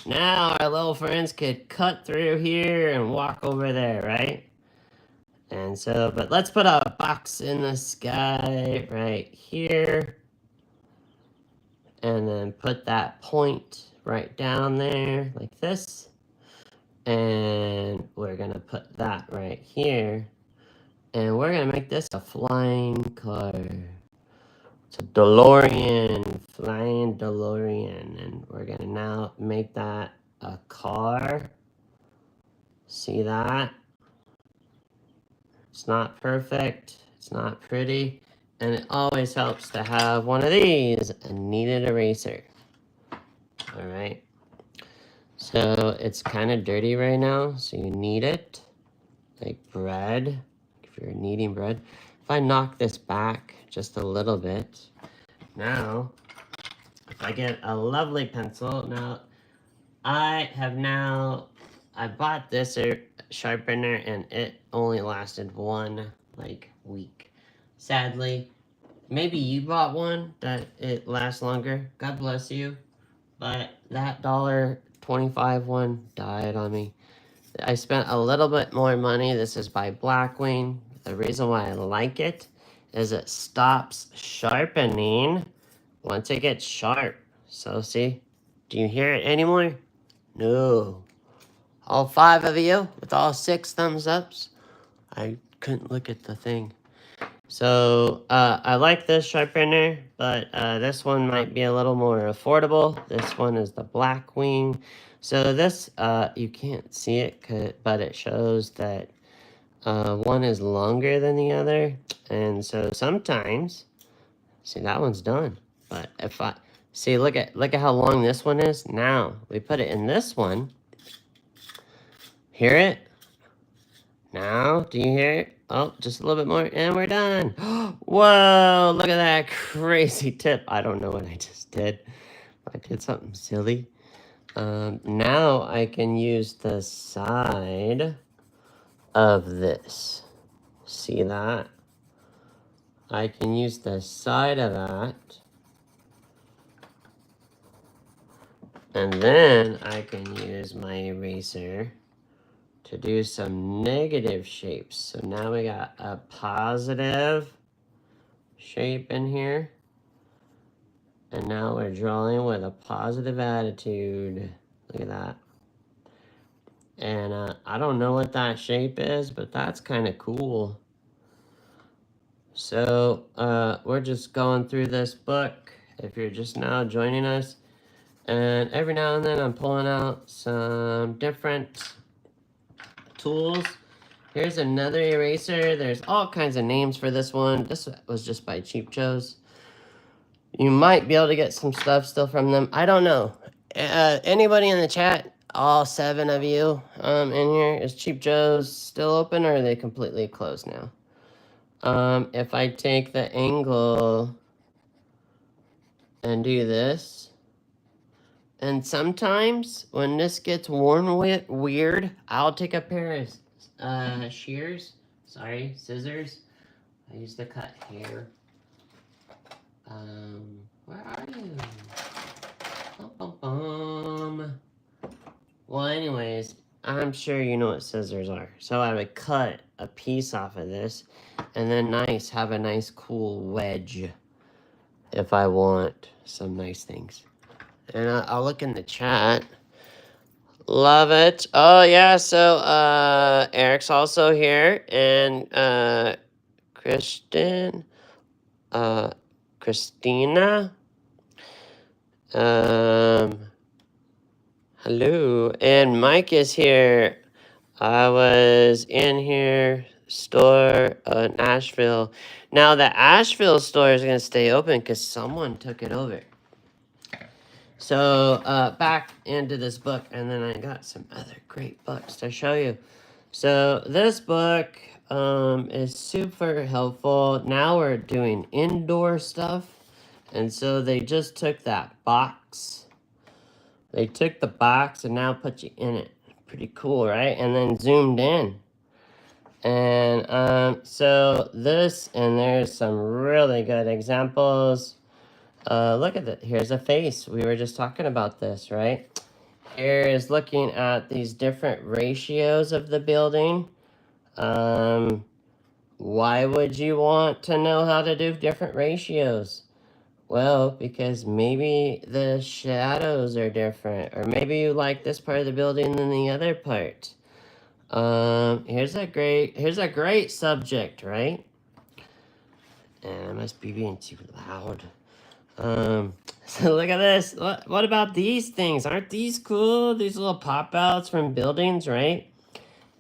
Now our little friends could cut through here and walk over there, right? And so, but let's put a box in the sky right here. And then put that point right down there like this. And we're gonna put that right here. And we're gonna make this a flying car. It's a DeLorean, flying DeLorean. And we're gonna now make that a car. See that? It's not perfect, it's not pretty, and it always helps to have one of these, a kneaded eraser. All right. So it's kind of dirty right now, so you knead it like bread, if you're kneading bread. If I knock this back just a little bit, now, if I get a lovely pencil, now, I bought this sharpener and it only lasted one, week. Sadly, maybe you bought one that it lasts longer. God bless you. But that $1.25 one died on me. I spent a little bit more money. This is by Blackwing. The reason why I like it is it stops sharpening once it gets sharp. So see, do you hear it anymore? No. All 5 of you with all 6 thumbs ups. I couldn't look at the thing. So, I like this sharpener, but this one might be a little more affordable. This one is the Blackwing. So this, you can't see it, but it shows that one is longer than the other. And so sometimes, see, that one's done. But if I, see, look at how long this one is. Now, we put it in this one. Hear it? Now, do you hear it? Oh, just a little bit more, and we're done. Whoa, look at that crazy tip. I don't know what I just did. I did something silly. Now I can use the side of this. See that? I can use the side of that. And then I can use my eraser to do some negative shapes. So now we got a positive shape in here. And now we're drawing with a positive attitude. Look at that. And I don't know what that shape is, but that's kind of cool. So we're just going through this book if you're just now joining us. And every now and then I'm pulling out some different tools. Here's another eraser. There's all kinds of names for this one. This was just by Cheap Joe's. You might be able to get some stuff still from them. I don't know. Anybody in the chat, all 7 of you in here, is Cheap Joe's still open or are they completely closed now? If I take the angle and do this, and sometimes when this gets worn weird, I'll take a pair of scissors. I used to cut hair. Where are you? Well, anyways, I'm sure you know what scissors are. So I would cut a piece off of this, and then have a nice cool wedge if I want some nice things. And I'll look in the chat. Love it. Oh, yeah, so Eric's also here, and Christina, hello, and Mike is here. I was in here, store in Asheville. Now, the Asheville store is going to stay open because someone took it over. So, back into this book, and then I got some other great books to show you. So, this book is super helpful. Now we're doing indoor stuff, and so they just took that box. They took the box and now put you in it. Pretty cool, right? And then zoomed in. And so this, and there's some really good examples. Look at that. Here's a face. We were just talking about this, right? here is looking at these different ratios of the building. Why would you want to know how to do different ratios? Well, because maybe the shadows are different, or maybe you like this part of the building than the other part. Here's a great subject, right? And I must be being too loud. So look at this. What about these things? Aren't these cool? These little pop outs from buildings, right?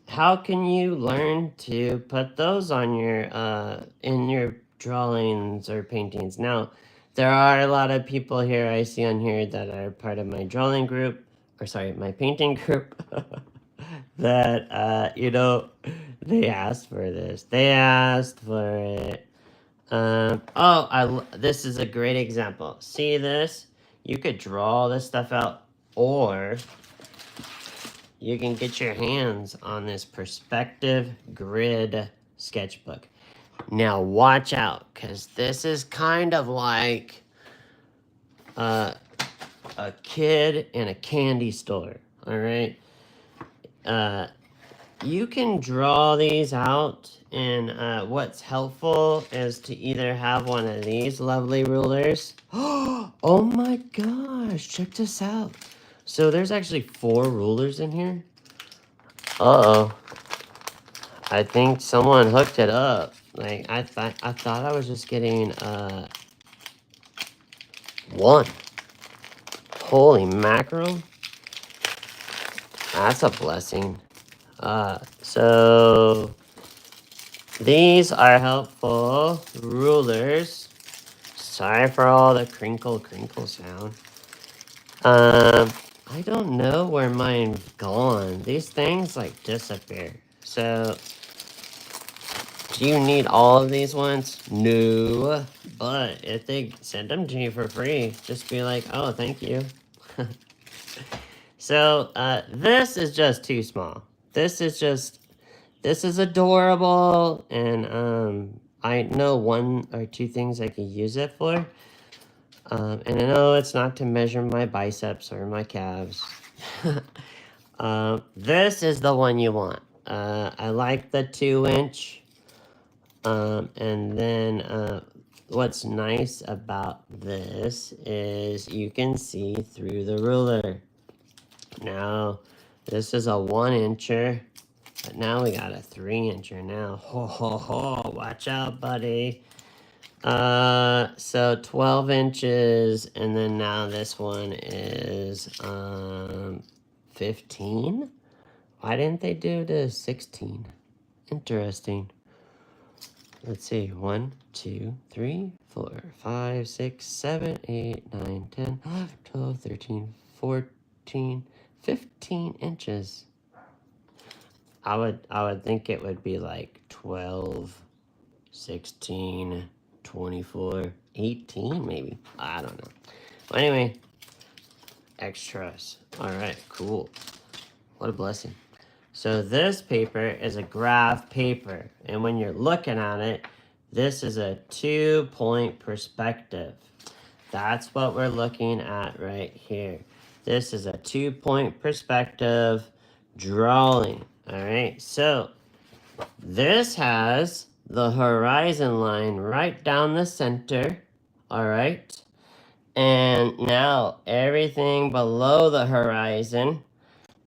How can you learn to put those on your in your drawings or paintings? Now, there are a lot of people here I see on here that are part of my drawing group, or sorry, my painting group, that they asked for this. They asked for it. This is a great example. See this? You could draw this stuff out, or you can get your hands on this perspective grid sketchbook. Now watch out, because this is kind of like a kid in a candy store, all right? You can draw these out, and what's helpful is to either have one of these lovely rulers. Oh my gosh, check this out. So there's actually 4 rulers in here. Uh-oh. I think someone hooked it up. Like, I thought I was just getting 1. Holy mackerel. That's a blessing. So these are helpful rulers. Sorry for all the crinkle sound. I don't know where mine's gone. These things like disappear. So do you need all of these ones? No. But if they send them to you for free, just be like, oh, thank you. So this is just too small. This is adorable, and I know 1 or 2 things I could use it for. And I know it's not to measure my biceps or my calves. This is the one you want. I like the 2-inch. And then what's nice about this is you can see through the ruler. Now, this is a 1-incher. But now we got a 3-incher now. Ho, ho, ho. Watch out, buddy. So 12 inches, and then now this one is 15. Why didn't they do the 16? Interesting. Let's see. 1, 2, 3, 4, 5, 6, 7, 8, 9, 10, 12, 13, 14, 15 inches. I would think it would be like 12, 16, 24, 18 maybe. I don't know. Well, anyway, extras. All right, cool. What a blessing. So this paper is a graph paper, and when you're looking at it, this is a 2-point perspective. That's what we're looking at right here. This is a 2-point perspective drawing. All right, so this has the horizon line right down the center. All right, and now everything below the horizon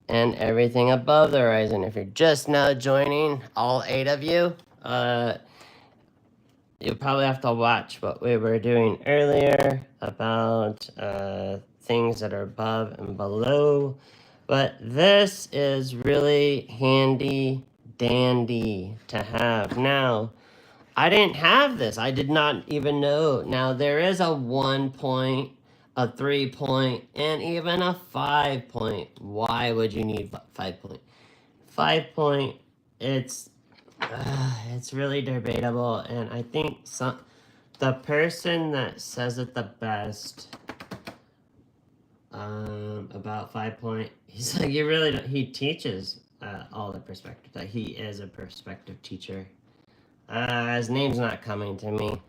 and everything above the horizon. If you're just now joining, all 8 of you, you'll probably have to watch what we were doing earlier about things that are above and below. But this is really handy dandy to have. Now, I didn't have this. I did not even know. Now, there is a 1 point, a 3 point, and even a 5 point. Why would you need 5 point? 5 point, it's really debatable, and I think the person that says it the best about 5 point, he's like, he teaches all the perspective. That he is a perspective teacher. His name's not coming to me.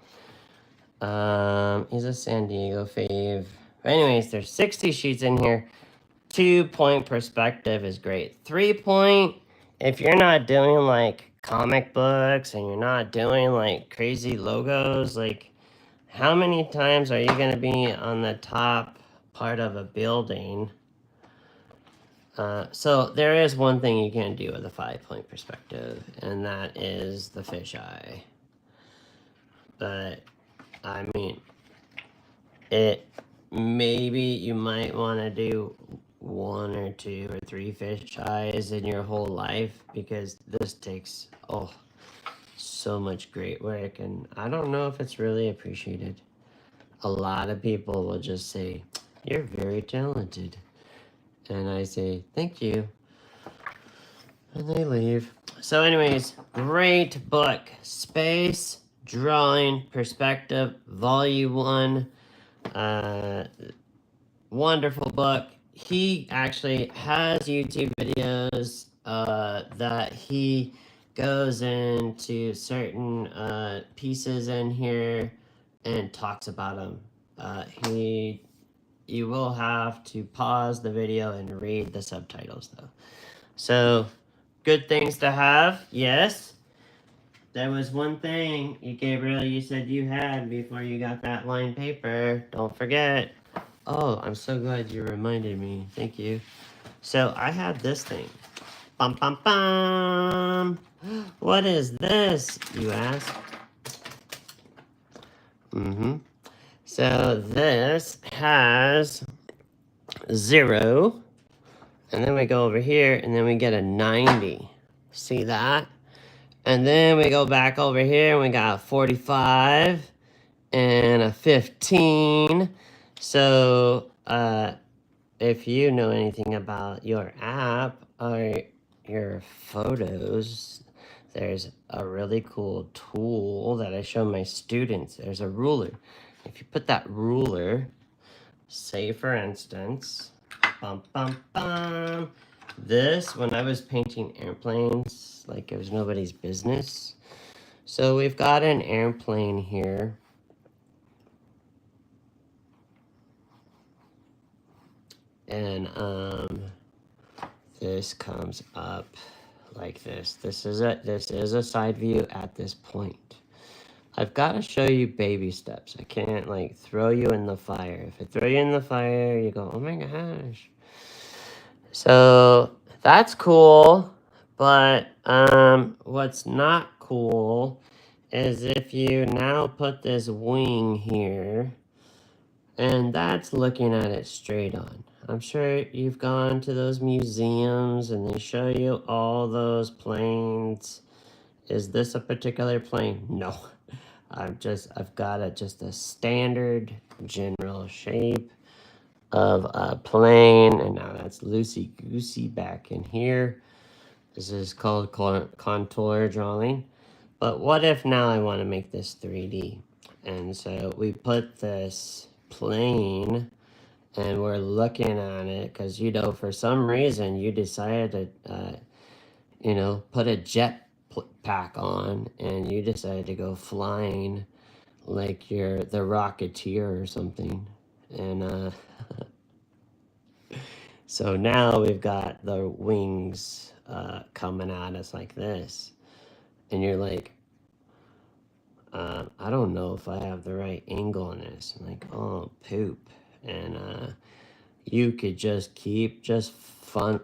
He's a San Diego fave. But anyways, there's 60 sheets in here. 2-point perspective is great. 3-point, if you're not doing like comic books and you're not doing like crazy logos, like how many times are you going to be on the top part of a building? So there is one thing you can do with a 5-point perspective, and that is the fisheye. But I mean, maybe you might want to do 1 or 2 or 3 fisheyes in your whole life, because this takes so much great work, and I don't know if it's really appreciated. A lot of people will just say, "You're very talented," and I say, "Thank you," and they leave. So anyways, great book. Space Drawing Perspective, Volume 1. Wonderful book. He actually has YouTube videos that he goes into certain pieces in here and talks about them. You will have to pause the video and read the subtitles though. So, good things to have, yes. There was one thing, Gabriel, you said you had before you got that lined paper. Don't forget. Oh, I'm so glad you reminded me. Thank you. So, I had this thing. Bum, bum, bum. What is this, you ask? So, this has 0. And then we go over here, and then we get a 90. See that? And then we go back over here, and we got a 45 and a 15. So, if you know anything about your app or your photos, there's a really cool tool that I show my students. There's a ruler. If you put that ruler, say for instance, bum, bum, bum. This, when I was painting airplanes, like it was nobody's business. So we've got an airplane here. And this comes up like this. This is a side view at this point. I've got to show you baby steps. I can't like throw you in the fire. If I throw you in the fire, you go, "Oh my gosh." So that's cool, but what's not cool is if you now put this wing here, and that's looking at it straight on. I'm sure you've gone to those museums and they show you all those planes. Is this a particular plane? No. I've got just a standard general shape of a plane, and now that's loosey-goosey back in here. This is called contour drawing. But what if now I want to make this 3D? And so we put this plane and we're looking at it because, for some reason you decided to, put a jet pack on and you decided to go flying like you're the Rocketeer or something. And so now we've got the wings coming at us like this. And you're like, I don't know if I have the right angle on this. I'm like, oh, poop. And you could just keep fumbling,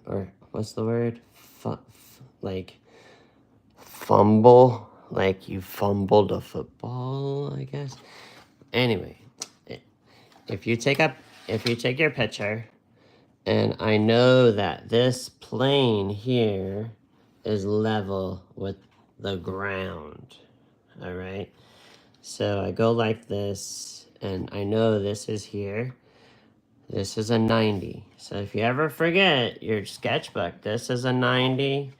or what's the word? Like fumble, like you fumbled a football, I guess. Anyway, if you take your picture, and I know that this plane here is level with the ground, all right? So I go like this, and I know this is here. This is a 90. So if you ever forget your sketchbook, this is a 90,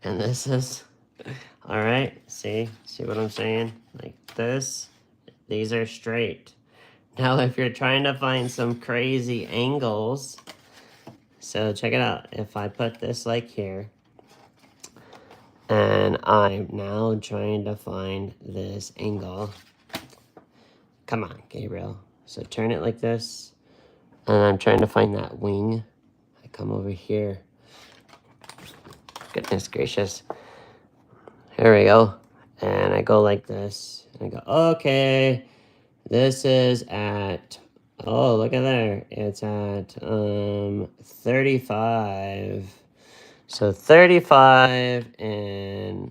and this is, all right, see what I'm saying? Like this, these are straight. Now if you're trying to find some crazy angles, so check it out. If I put this like here, and I'm now trying to find this angle. Come on, Gabriel. So turn it like this. And I'm trying to find that wing. I come over here. Goodness gracious. Here we go. And I go like this. And I go, okay, this is at, oh, look at there. It's at 35. So 35, and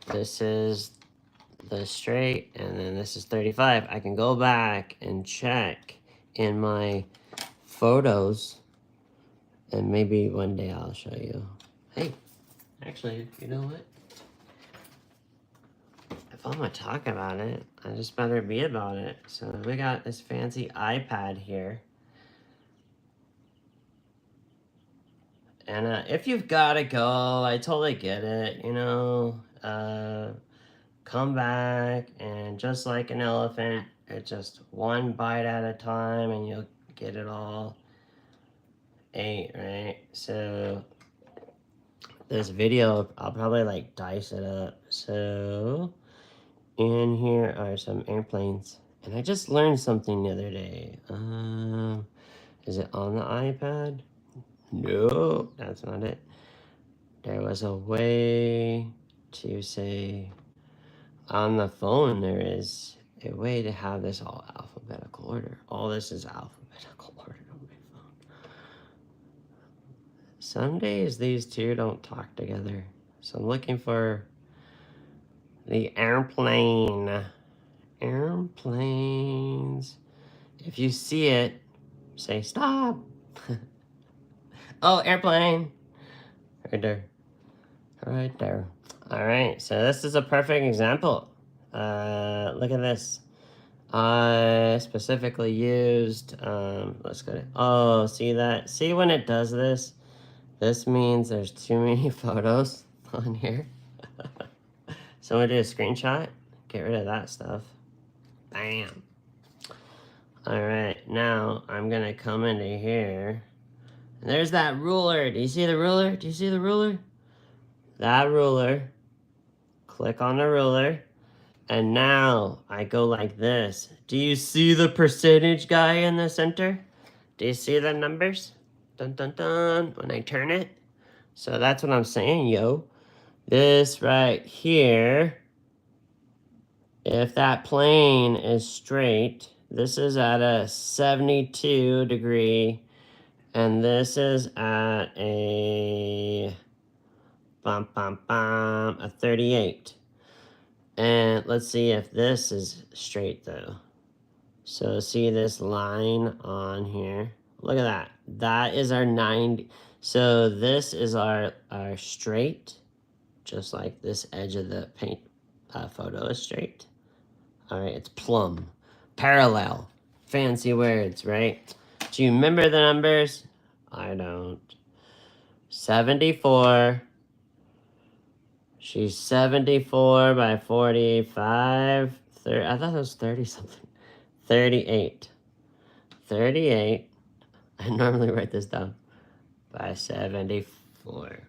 this is the straight, and then this is 35. I can go back and check in my photos, and maybe one day I'll show you. Hey, actually, you know what? If I'm gonna talk about it, I just better be about it. So we got this fancy iPad here. And if you've gotta go, I totally get it, you know. Come back, and just like an elephant, it's just one bite at a time and you'll get it all ate, right? So this video, I'll probably like dice it up. So in here are some airplanes, and I just learned something the other day. Is it on the iPad? No, that's not it. There was a way to say on the phone, there is a way to have this all alphabetical order. All this is alphabetical order on my phone. Some days these two don't talk together. So I'm looking for the airplane. Airplanes. If you see it, say stop. Oh, airplane. Right there. Right there. All right, so this is a perfect example. Look at this. I specifically used, let's go to, oh, see that? See when it does this? This means there's too many photos on here. So I'm gonna do a screenshot, get rid of that stuff. Bam. All right, now I'm gonna come into here. And there's that ruler. Do you see the ruler? Do you see the ruler? That ruler. Click on the ruler. And now I go like this. Do you see the percentage guy in the center? Do you see the numbers? Dun dun dun. When I turn it. So that's what I'm saying, yo. This right here, if that plane is straight, this is at a 72 degree, and this is at a a 38. And let's see if this is straight though. So see this line on here? Look at that. That is our 90. So this is our straight, just like this edge of the paint photo is straight. All right, it's plumb, parallel, fancy words, right? Do you remember the numbers? I don't. 74. She's 74 by 45. 30, I thought it was 30 something. 38. 38. I normally write this down. By 74.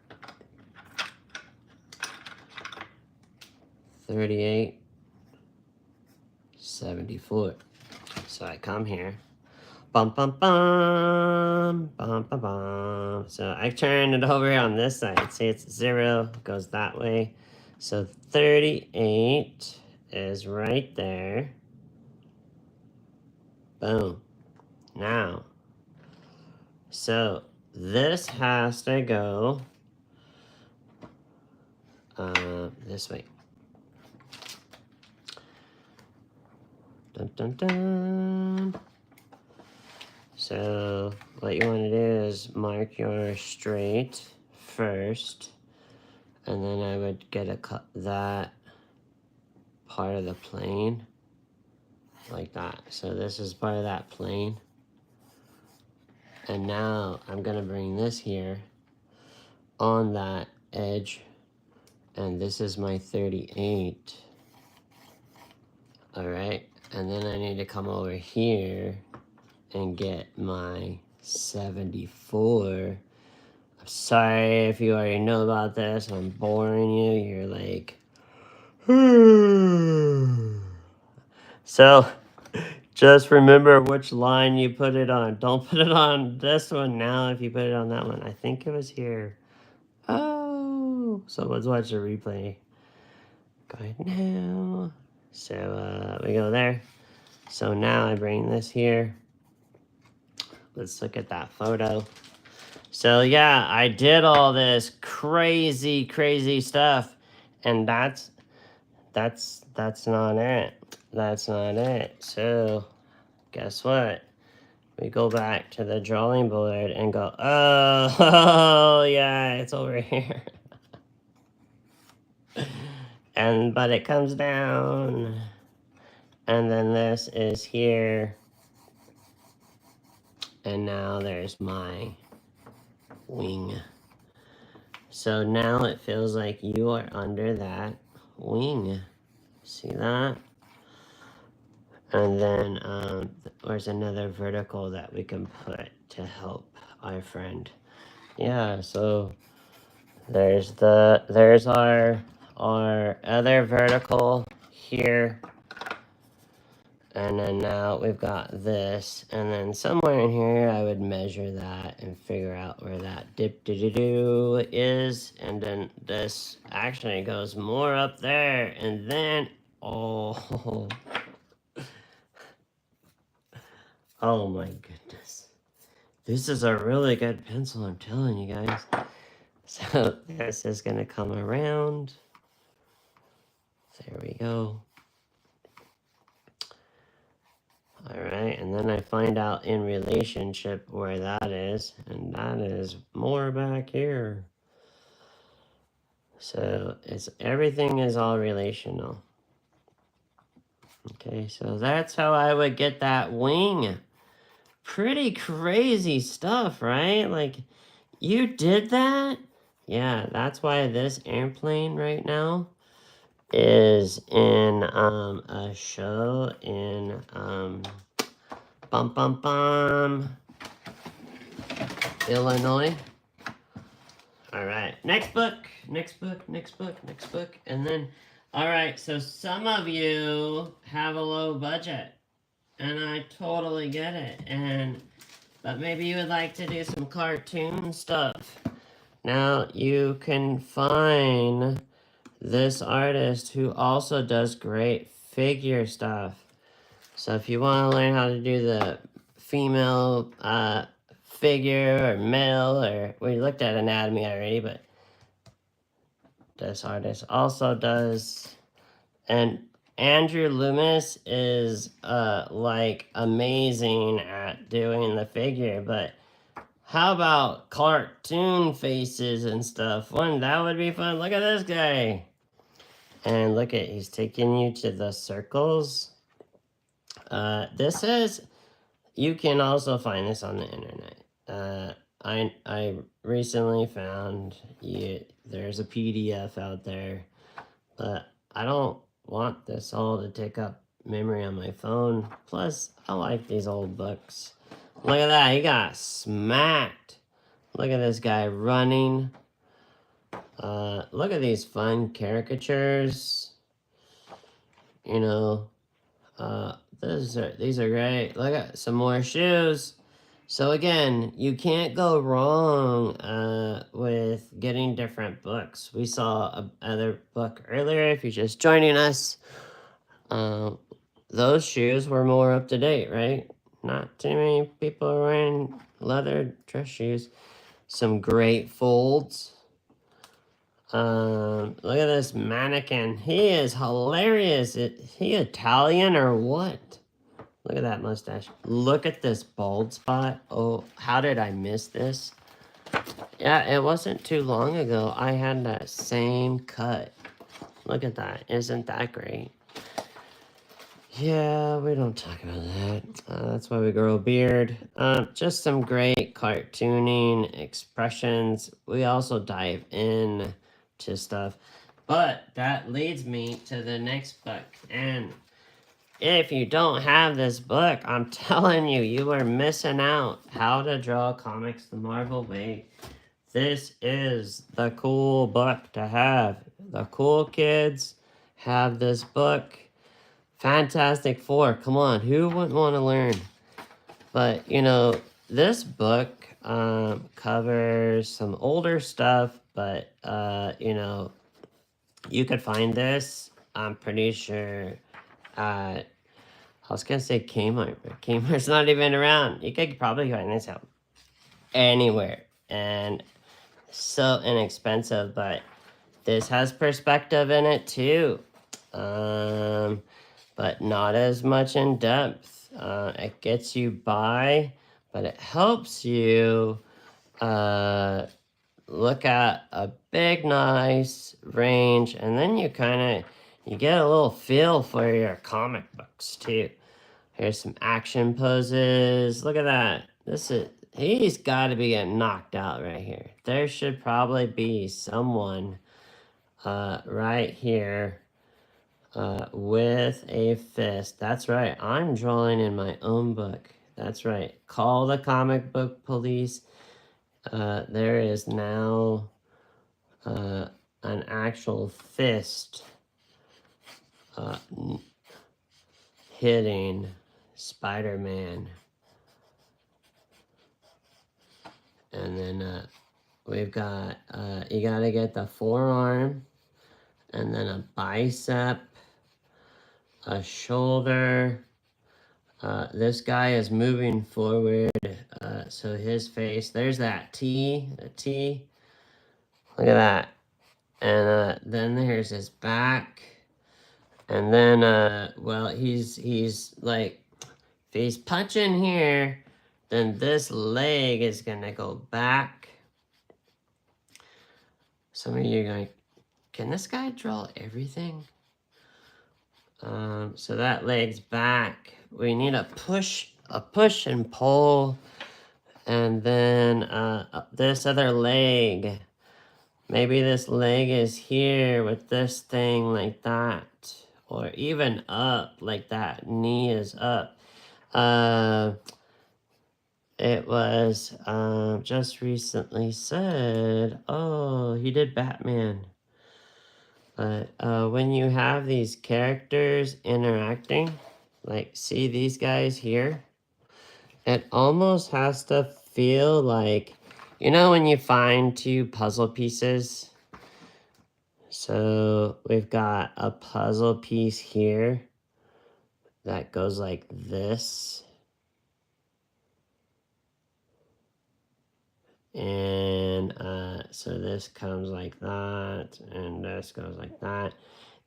38. 74. So I come here. Bum bum bum. Bum bum bum. So I turn it over on this side. See, it's 0. Goes that way. So 38 is right there. Boom. Now, so this has to go this way. Dun dun dun. So what you want to do is mark your straight first, and then I would get that part of the plane like that. So this is part of that plane. And now I'm gonna bring this here on that edge, and this is my 38. All right, and then I need to come over here and get my 74. I'm sorry if you already know about this. I'm boring you. You're like, so Just remember which line you put it on. Don't put it on this one now if you put it on that one. I think it was here. Oh, so let's watch the replay. Go ahead now. So we go there. So now I bring this here. Let's look at that photo. So yeah, I did all this crazy stuff, and that's not it. That's not it. So guess what? We go back to the drawing board and go, oh yeah, it's over here. But it comes down, and then this is here, and now there's my wing. So now it feels like you are under that wing. See that? And then there's another vertical that we can put to help our friend. Yeah, so there's our other vertical here. And then now we've got this, and then somewhere in here I would measure that and figure out where that dip-do-do-do is, and then this actually goes more up there, and then, oh, oh my goodness. This is a really good pencil, I'm telling you guys. So this is gonna come around. There we go. All right, and then I find out in relationship where that is, and that is more back here. So everything is all relational. Okay, so that's how I would get that wing. Pretty crazy stuff, right? Like, you did that? Yeah, that's why this airplane right now is in a show in Illinois. All right, next book. And then, all right, so some of you have a low budget, and I totally get it. But maybe you would like to do some cartoon stuff. Now, you can find this artist who also does great figure stuff. So if you want to learn how to do the female figure or male, or we looked at anatomy already, but this artist also does. And Andrew Loomis is like amazing at doing the figure, but how about cartoon faces and stuff? That would be fun. Look at this guy. And look at, he's taking you to the circles. This is, you can also find this on the internet. I recently found there's a PDF out there, but I don't want this all to take up memory on my phone. Plus, I like these old books. Look at that, he got smacked. Look at this guy running. Look at these fun caricatures. You know, these are great. Look at some more shoes. So again, you can't go wrong with getting different books. We saw another book earlier. If you're just joining us, those shoes were more up to date, right? Not too many people are wearing leather dress shoes. Some great folds. Look at this mannequin. He is hilarious. He Italian or what? Look at that mustache. Look at this bald spot. Oh, how did I miss this? Yeah, it wasn't too long ago. I had that same cut. Look at that. Isn't that great? Yeah, we don't talk about that. That's why we grow a beard. Just some great cartooning expressions. We also dive in to stuff. But that leads me to the next book. And if you don't have this book, I'm telling you, you are missing out. How to Draw Comics the Marvel Way. This is the cool book to have. The cool kids have this book. Fantastic Four. Come on, who wouldn't want to learn? But, you know, this book covers some older stuff, but, you know, you could find this, I'm pretty sure, at, I was going to say Kmart, but Kmart's not even around. You could probably find this out anywhere. And so inexpensive, but this has perspective in it too. But not as much in depth. It gets you by, but it helps you look at a big, nice range, and then you you get a little feel for your comic books too. Here's some action poses. Look at that. He's got to be getting knocked out right here. There should probably be someone right here with a fist. That's right. I'm drawing in my own book. That's right. Call the comic book police. There is now an actual fist hitting Spider-Man. And then we've got, you gotta get the forearm, and then a bicep, a shoulder. This guy is moving forward, so his face, there's that T, the T. Look at that. And then there's his back. And then, well, he's like, if he's punching here, then this leg is gonna go back. Some of you are going, can this guy draw everything? So that leg's back. We need a push and pull. And then this other leg. Maybe this leg is here with this thing like that. Or even up like that. Knee is up. It was just recently said, oh, he did Batman. But when you have these characters interacting, like see these guys here, it almost has to feel like, you know when you find two puzzle pieces? So we've got a puzzle piece here that goes like this. And so this comes like that, and this goes like that.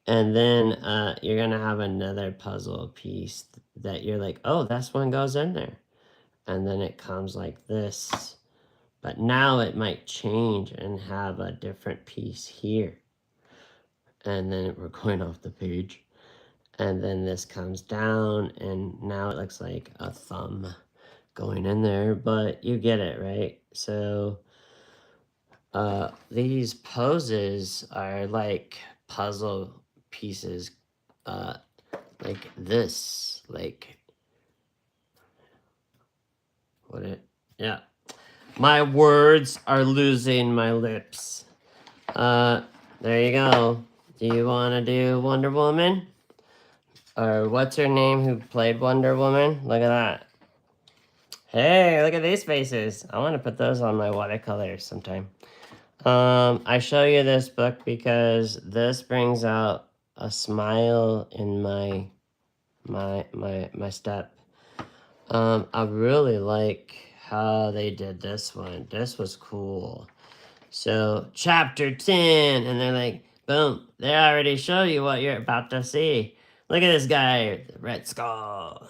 And then you're going to have another puzzle piece that you're like, oh, this one goes in there. And then it comes like this. But now it might change and have a different piece here. And then we're going off the page. And then this comes down, and now it looks like a thumb going in there, but you get it, right? So these poses are like puzzle pieces, like this, like yeah, my words are losing my lips. There you go. Do you want to do Wonder Woman? Or what's her name who played Wonder Woman? Look at that. Hey, look at these faces. I want to put those on my watercolors sometime. I show you this book because this brings out a smile in my step. I really like how they did this one. This was cool. So chapter 10, and they're like, boom, they already show you what you're about to see. Look at this guy, the Red Skull.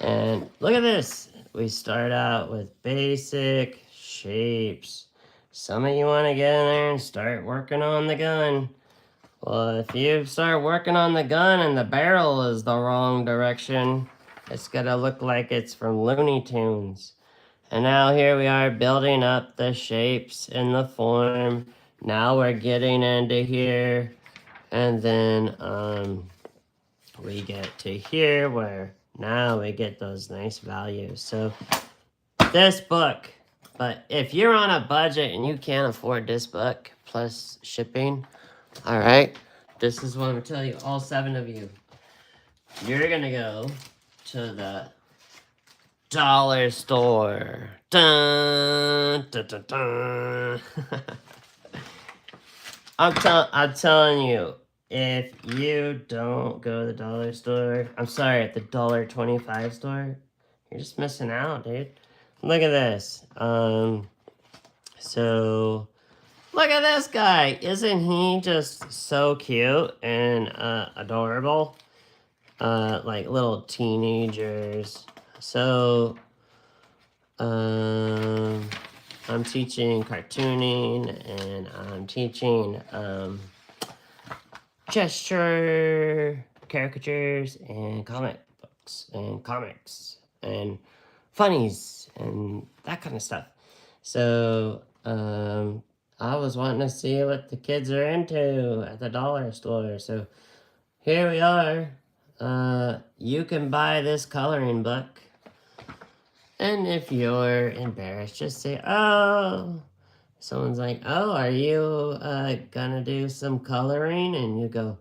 And look at this. We start out with basic shapes. Some of you want to get in there and start working on the gun. Well, if you start working on the gun and the barrel is the wrong direction, it's going to look like it's from Looney Tunes. And now here we are building up the shapes in the form. Now we're getting into here. And then we get to here where now we get those nice values. So this book, but if you're on a budget and you can't afford this book plus shipping, all right, this is what I'm gonna tell you, all 7 of you. You're gonna go to the dollar store. Dun, dun, dun, dun. I'm telling you, if you don't go to the dollar store, I'm sorry, at the $1.25 store, you're just missing out, dude. Look at this. So look at this guy. Isn't he just so cute and adorable? Like little teenagers. So, I'm teaching cartooning and I'm teaching gesture, caricatures, and comic books and comics and funnies and that kind of stuff. So, I was wanting to see what the kids are into at the dollar store. So here we are. You can buy this coloring book. And if you're embarrassed, just say, oh, someone's like, oh, are you gonna do some coloring? And you go,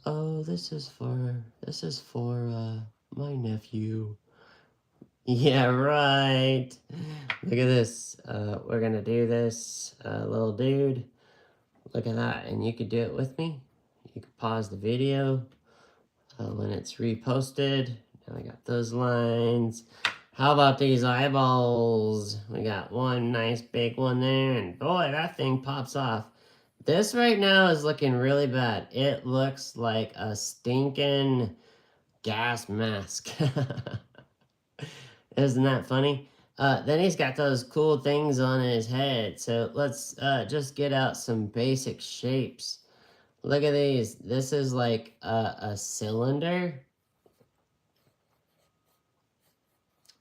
oh, this is for my nephew. Yeah, right. Look at this. We're gonna do this, little dude. Look at that. And you could do it with me. You could pause the video when it's reposted. Now we got those lines. How about these eyeballs? We got one nice big one there, and boy, that thing pops off. This right now is looking really bad. It looks like a stinking gas mask. Isn't that funny? Then he's got those cool things on his head. So let's just get out some basic shapes. Look at these. This is like a cylinder.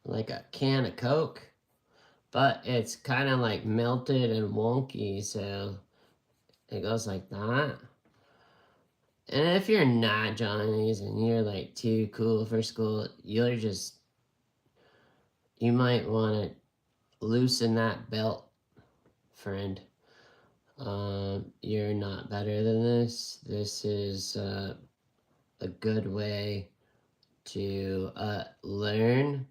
Like a can of Coke. But it's kind of like melted and wonky. So it goes like that. And if you're not Johnny's and you're like too cool for school, you might want to loosen that belt, friend. You're not better than this. This is a good way to learn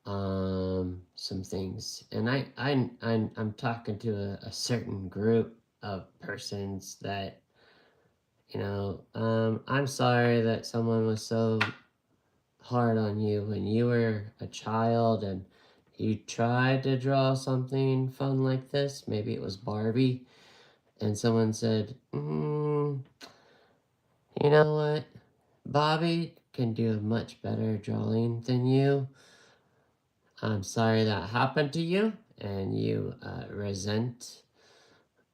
some things. And I'm talking to a certain group of persons that, you know, I'm sorry that someone was so hard on you when you were a child and you tried to draw something fun like this. Maybe it was Barbie, and someone said, you know what? Bobby can do a much better drawing than you. I'm sorry that happened to you, and you resent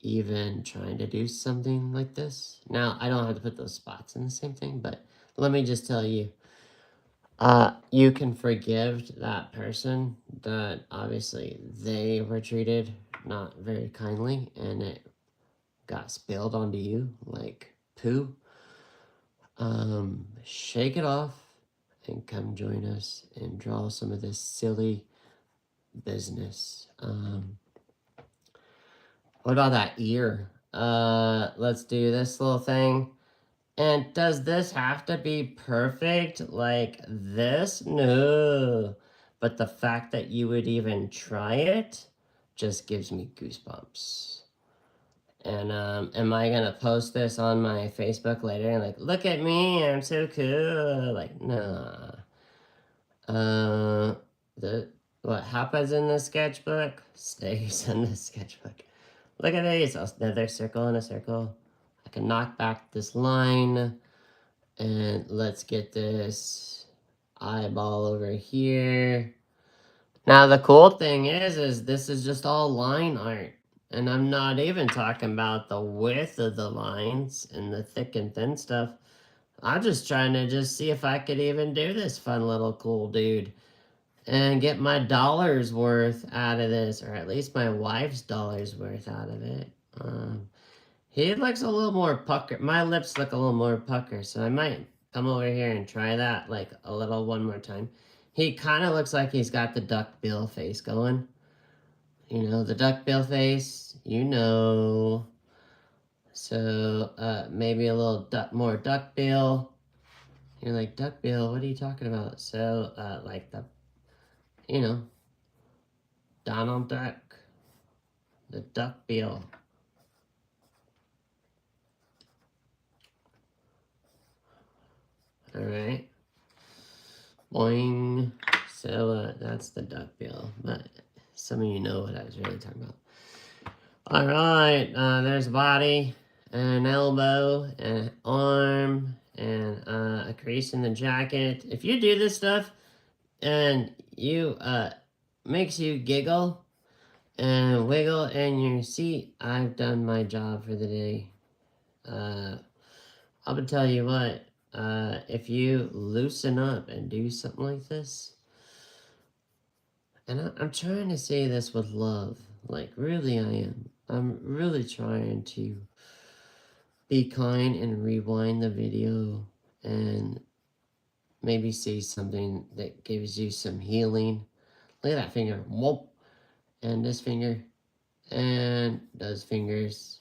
even trying to do something like this. Now, I don't have to put those spots in the same thing, but let me just tell you, you can forgive that person that obviously they were treated not very kindly and it got spilled onto you like poo. Shake it off and come join us and draw some of this silly business. What about that ear? Let's do this little thing. And does this have to be perfect like this? No. But the fact that you would even try it just gives me goosebumps. And am I gonna post this on my Facebook later and like, look at me, I'm so cool? Like, nah. What happens in the sketchbook stays in the sketchbook. Look at these, another circle and a circle. I can knock back this line, and let's get this eyeball over here. Now the cool thing is this is just all line art, and I'm not even talking about the width of the lines and the thick and thin stuff. I'm just trying to just see if I could even do this fun little cool dude and get my dollar's worth out of this, or at least my wife's dollar's worth out of it. He looks a little more pucker. My lips look a little more pucker, so I might come over here and try that like a little one more time. He kind of looks like he's got the duck bill face going. You know, the duck bill face, you know. So maybe a little more duckbill. You're like, duckbill, what are you talking about? So like the, you know, Donald Duck, the duckbill. All right. Boing. So that's the duckbill, but some of you know what I was really talking about. All right, there's a body, and an elbow, and an arm, and a crease in the jacket. If you do this stuff and you makes you giggle and wiggle in your seat, I've done my job for the day. I'm gonna tell you what, if you loosen up and do something like this, and I'm trying to say this with love, like really I am. I'm really trying to be kind and rewind the video and maybe say something that gives you some healing. Look at that finger. Whoop. And this finger. And those fingers.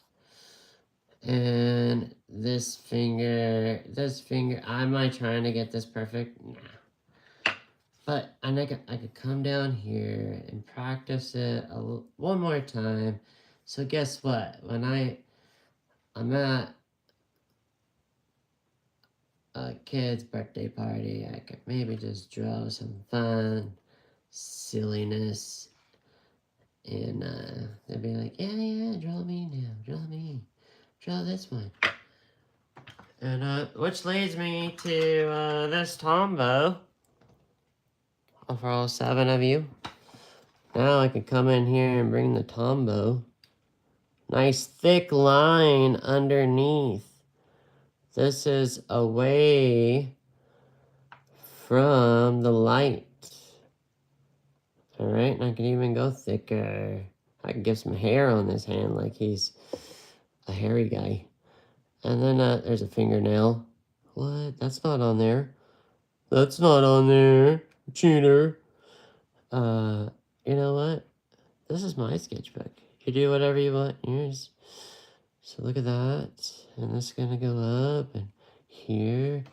And this finger. This finger. Am I trying to get this perfect? Nah. But I could come down here and practice it one more time. So guess what? When I'm at a kid's birthday party, I could maybe just draw some fun, silliness, and they'd be like, yeah, draw me now, draw this one. And which leads me to this Tombow. For all 7 of you. Now I can come in here and bring the Tombow. Nice thick line underneath. This is away from the light. Alright, and I can even go thicker. I can get some hair on this hand like he's a hairy guy. And then there's a fingernail. What? That's not on there. That's not on there. Cheater. You know what? This is my sketchbook. You do whatever you want in yours. So look at that. And this is gonna go up and here.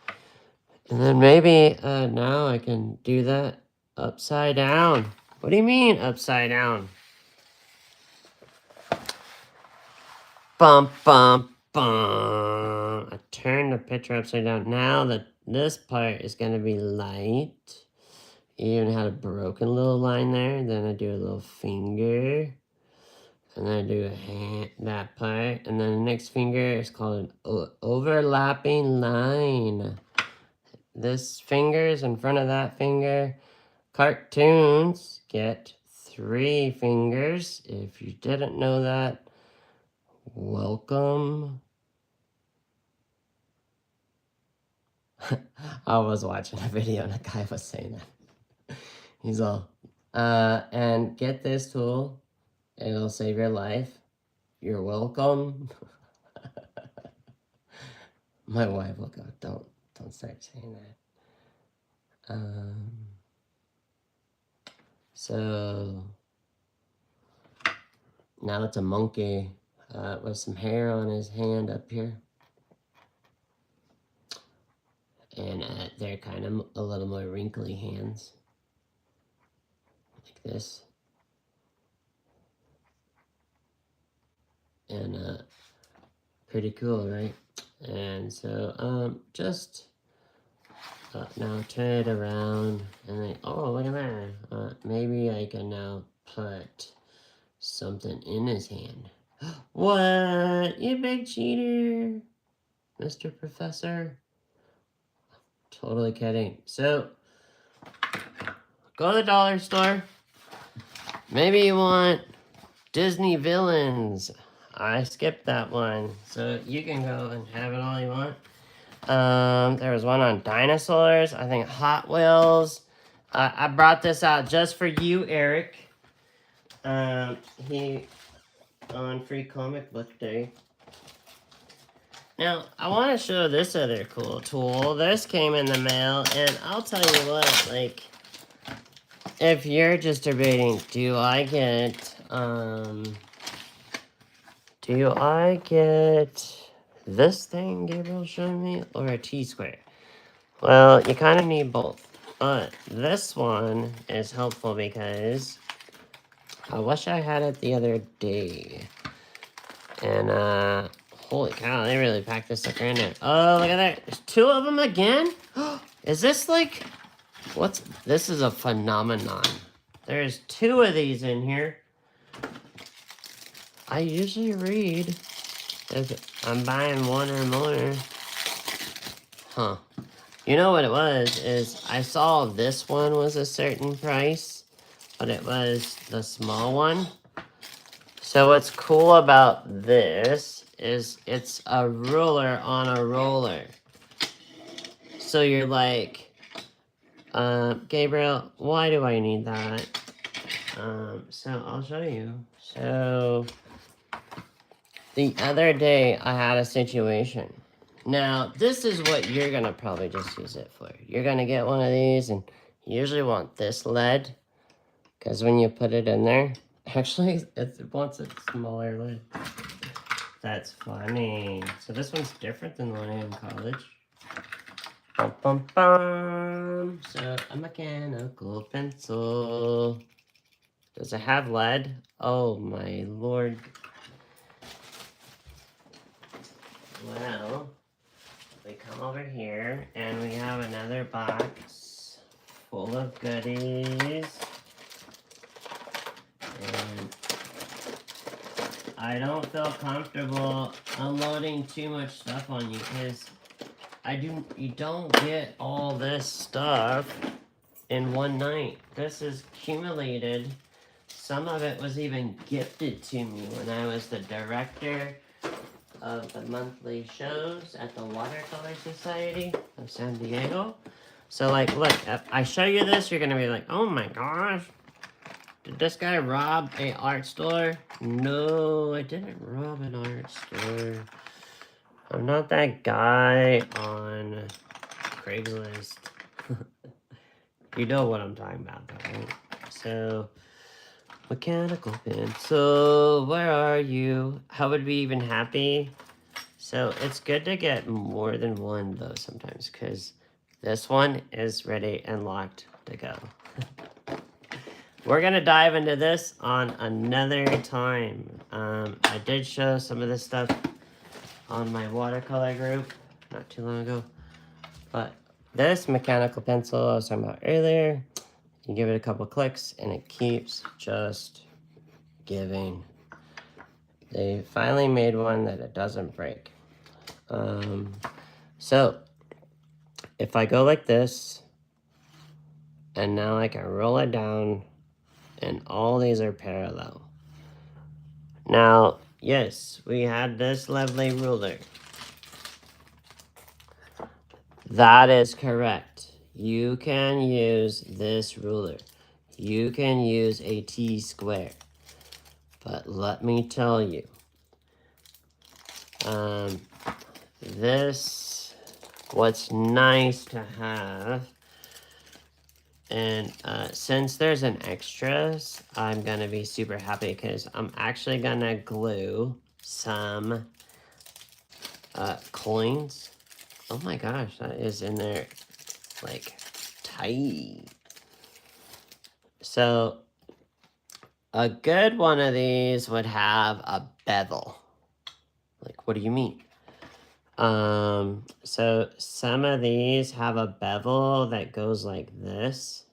And then maybe now I can do that upside down. What do you mean upside down? Bum, bum, bum. I turn the picture upside down. Now that this part is going to be light. You even had a broken little line there. Then I do a little finger. And then I do a hand, that part. And then the next finger is called an overlapping line. This finger is in front of that finger. Cartoons get 3 fingers. If you didn't know that, welcome. I was watching a video and a guy was saying that. He's all, and get this tool. It'll save your life. You're welcome. My wife will go, don't start saying that. So now it's a monkey with some hair on his hand up here. And they're kind of a little more wrinkly hands. Like this. And pretty cool, right? And so just now turn it around and then, oh, look at that. Maybe I can now put something in his hand. What? You big cheater, Mr. Professor. Totally kidding. So, go to the dollar store. Maybe you want Disney villains. I skipped that one. So, you can go and have it all you want. There was one on dinosaurs. I think Hot Wheels. I brought this out just for you, Eric. He on Free Comic Book Day. Now, I want to show this other cool tool. This came in the mail, and I'll tell you what, like, if you're just debating, do I get Do I get this thing Gabriel showed me or a T-square? Well, you kind of need both. But this one is helpful because I wish I had it the other day. And, holy cow, they really packed this sucker in there. Oh, look at that. There's 2 of them again? Is this like... This is a phenomenon. There's 2 of these in here. I usually read if I'm buying 1 or more. Huh. You know what it was, is I saw this one was a certain price, but it was the small one. So what's cool about this is it's a ruler on a roller. So you're like, Gabriel, why do I need that? So I'll show you. So the other day I had a situation. Now, this is what you're gonna probably just use it for. You're gonna get one of these and you usually want this lead. Because when you put it in there, actually, it wants a smaller lid. That's funny. So this one's different than the one in college. Bum, bum, bum. So a mechanical pencil. Does it have lead? Oh my lord. Well, we come over here and we have another box full of goodies. And I don't feel comfortable unloading too much stuff on you because you don't get all this stuff in one night. This is accumulated. Some of it was even gifted to me when I was the director of the monthly shows at the Watercolor Society of San Diego. So like, look, if I show you this, you're gonna be like, oh my gosh, did this guy rob a art store? No, I didn't rob an art store. I'm not that guy on Craigslist. You know what I'm talking about, though, right? So, mechanical pencil, where are you? How would we even happy? So, it's good to get more than one, though, sometimes, because this one is ready and locked to go. We're going to dive into this on another time. I did show some of this stuff on my watercolor group not too long ago. But this mechanical pencil I was talking about earlier, you give it a couple clicks and it keeps just giving. They finally made one that it doesn't break. So if I go like this, and now I can roll it down, and all these are parallel. Now, yes, we had this lovely ruler. That is correct. You can use this ruler. You can use a T-square. But let me tell you, what's nice to have, and since there's an extras, I'm gonna be super happy because I'm actually gonna glue some coins. Oh my gosh, that is in there like tight. So a good one of these would have a bevel. Like, what do you mean? So some of these have a bevel that goes like this.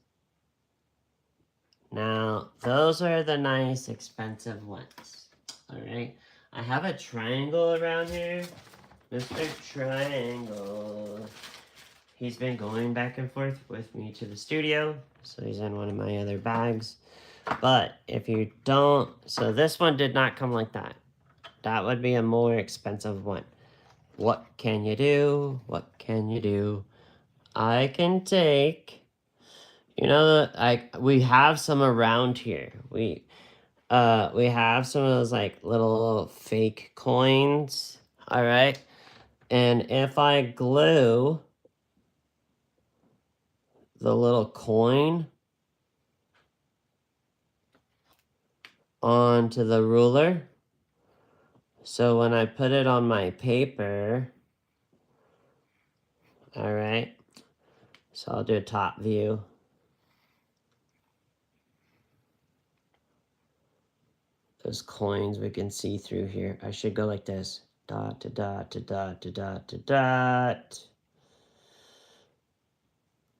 Now, those are the nice expensive ones. All right. I have a triangle around here. Mr. Triangle. He's been going back and forth with me to the studio. So he's in one of my other bags. But if you don't, so this one did not come like that. That would be a more expensive one. What can you do? What can you do? I can take, you know, we have some around here. We have some of those like little fake coins. All right. And if I glue the little coin onto the ruler, So when I put it on my paper, all right, so I'll do a top view. Those coins we can see through here. I should go like this. Dot to dot to dot to dot to dot.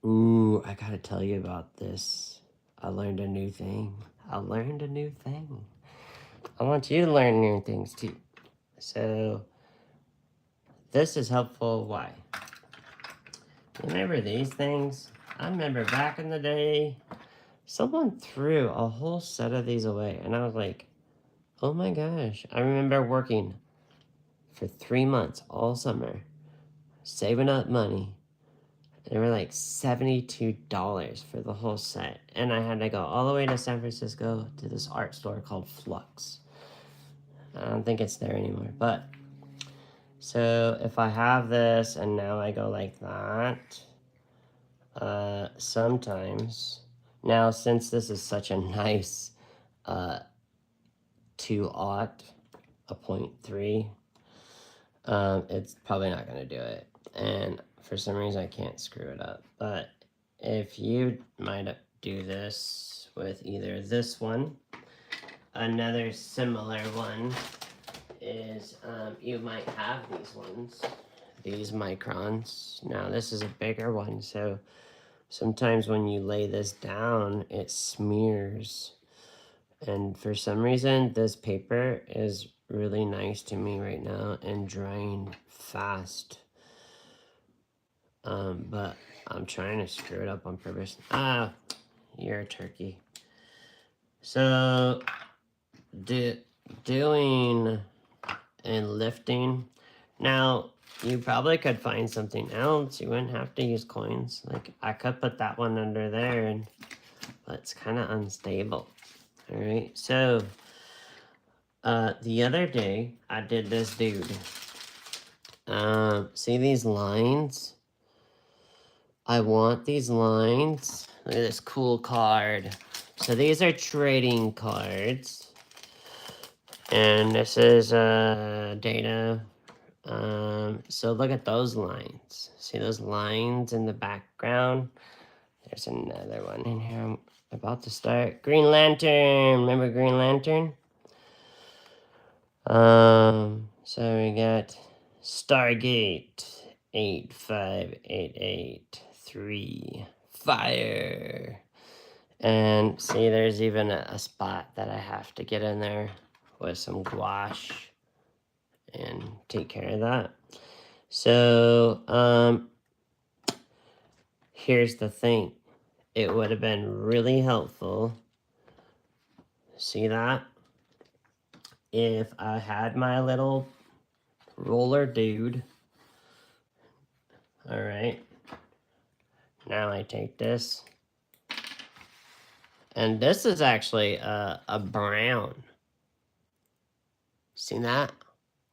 Ooh, I gotta tell you about this. I learned a new thing. I learned a new thing. I want you to learn new things too. So, this is helpful. Why? Remember these things? I remember back in the day, someone threw a whole set of these away, and I was like, oh my gosh. I remember working for 3 months all summer, saving up money. They were like $72 for the whole set. And I had to go all the way to San Francisco to this art store called Flux. I don't think it's there anymore. But, so if I have this and now I go like that, sometimes, now since this is such a nice 2/0, a 0.3, it's probably not going to do it. And for some reason I can't screw it up. But if you might do this with either this one, another similar one is you might have these ones, these microns. Now this is a bigger one, so sometimes when you lay this down it smears, and for some reason this paper is really nice to me right now and drying fast. But I'm trying to screw it up on purpose. Ah, you're a turkey. So, doing and lifting. Now, you probably could find something else. You wouldn't have to use coins. Like, I could put that one under there, but it's kind of unstable. All right, so, the other day, I did this dude. See these lines? I want these lines. Look at this cool card. So these are trading cards. And this is data. So look at those lines. See those lines in the background? There's another one in here. I'm about to start. Green Lantern. Remember Green Lantern? So we got Stargate 85883 fire. And see, there's even a spot that I have to get in there with some gouache and take care of that. So, here's the thing. It would have been really helpful, see that? If I had my little roller dude. All right. Now I take this. And this is actually a brown. See that?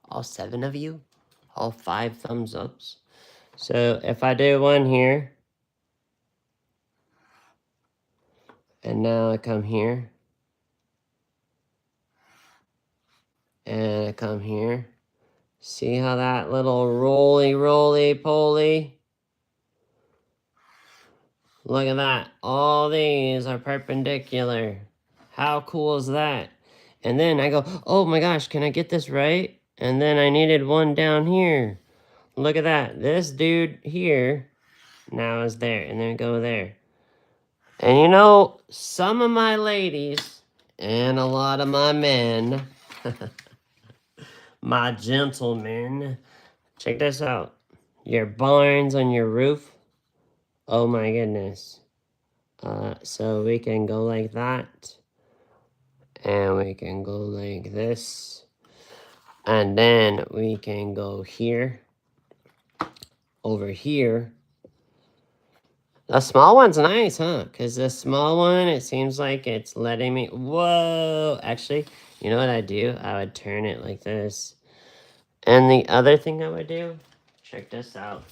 All 7 of you? All 5 thumbs ups. So if I do one here. And now I come here. And I come here. See how that little roly-poly? Look at that. All these are perpendicular. How cool is that? And then I go, oh my gosh, can I get this right? And then I needed one down here. Look at that. This dude here now is there. And then go there. And you know, some of my ladies and a lot of my men, my gentlemen, check this out. Your barns on your roof. Oh my goodness. So we can go like that. And we can go like this. And then we can go here. Over here. The small one's nice, huh? Because the small one, it seems like it's letting me... Whoa! Actually, you know what I'd do? I would turn it like this. And the other thing I would do... Check this out.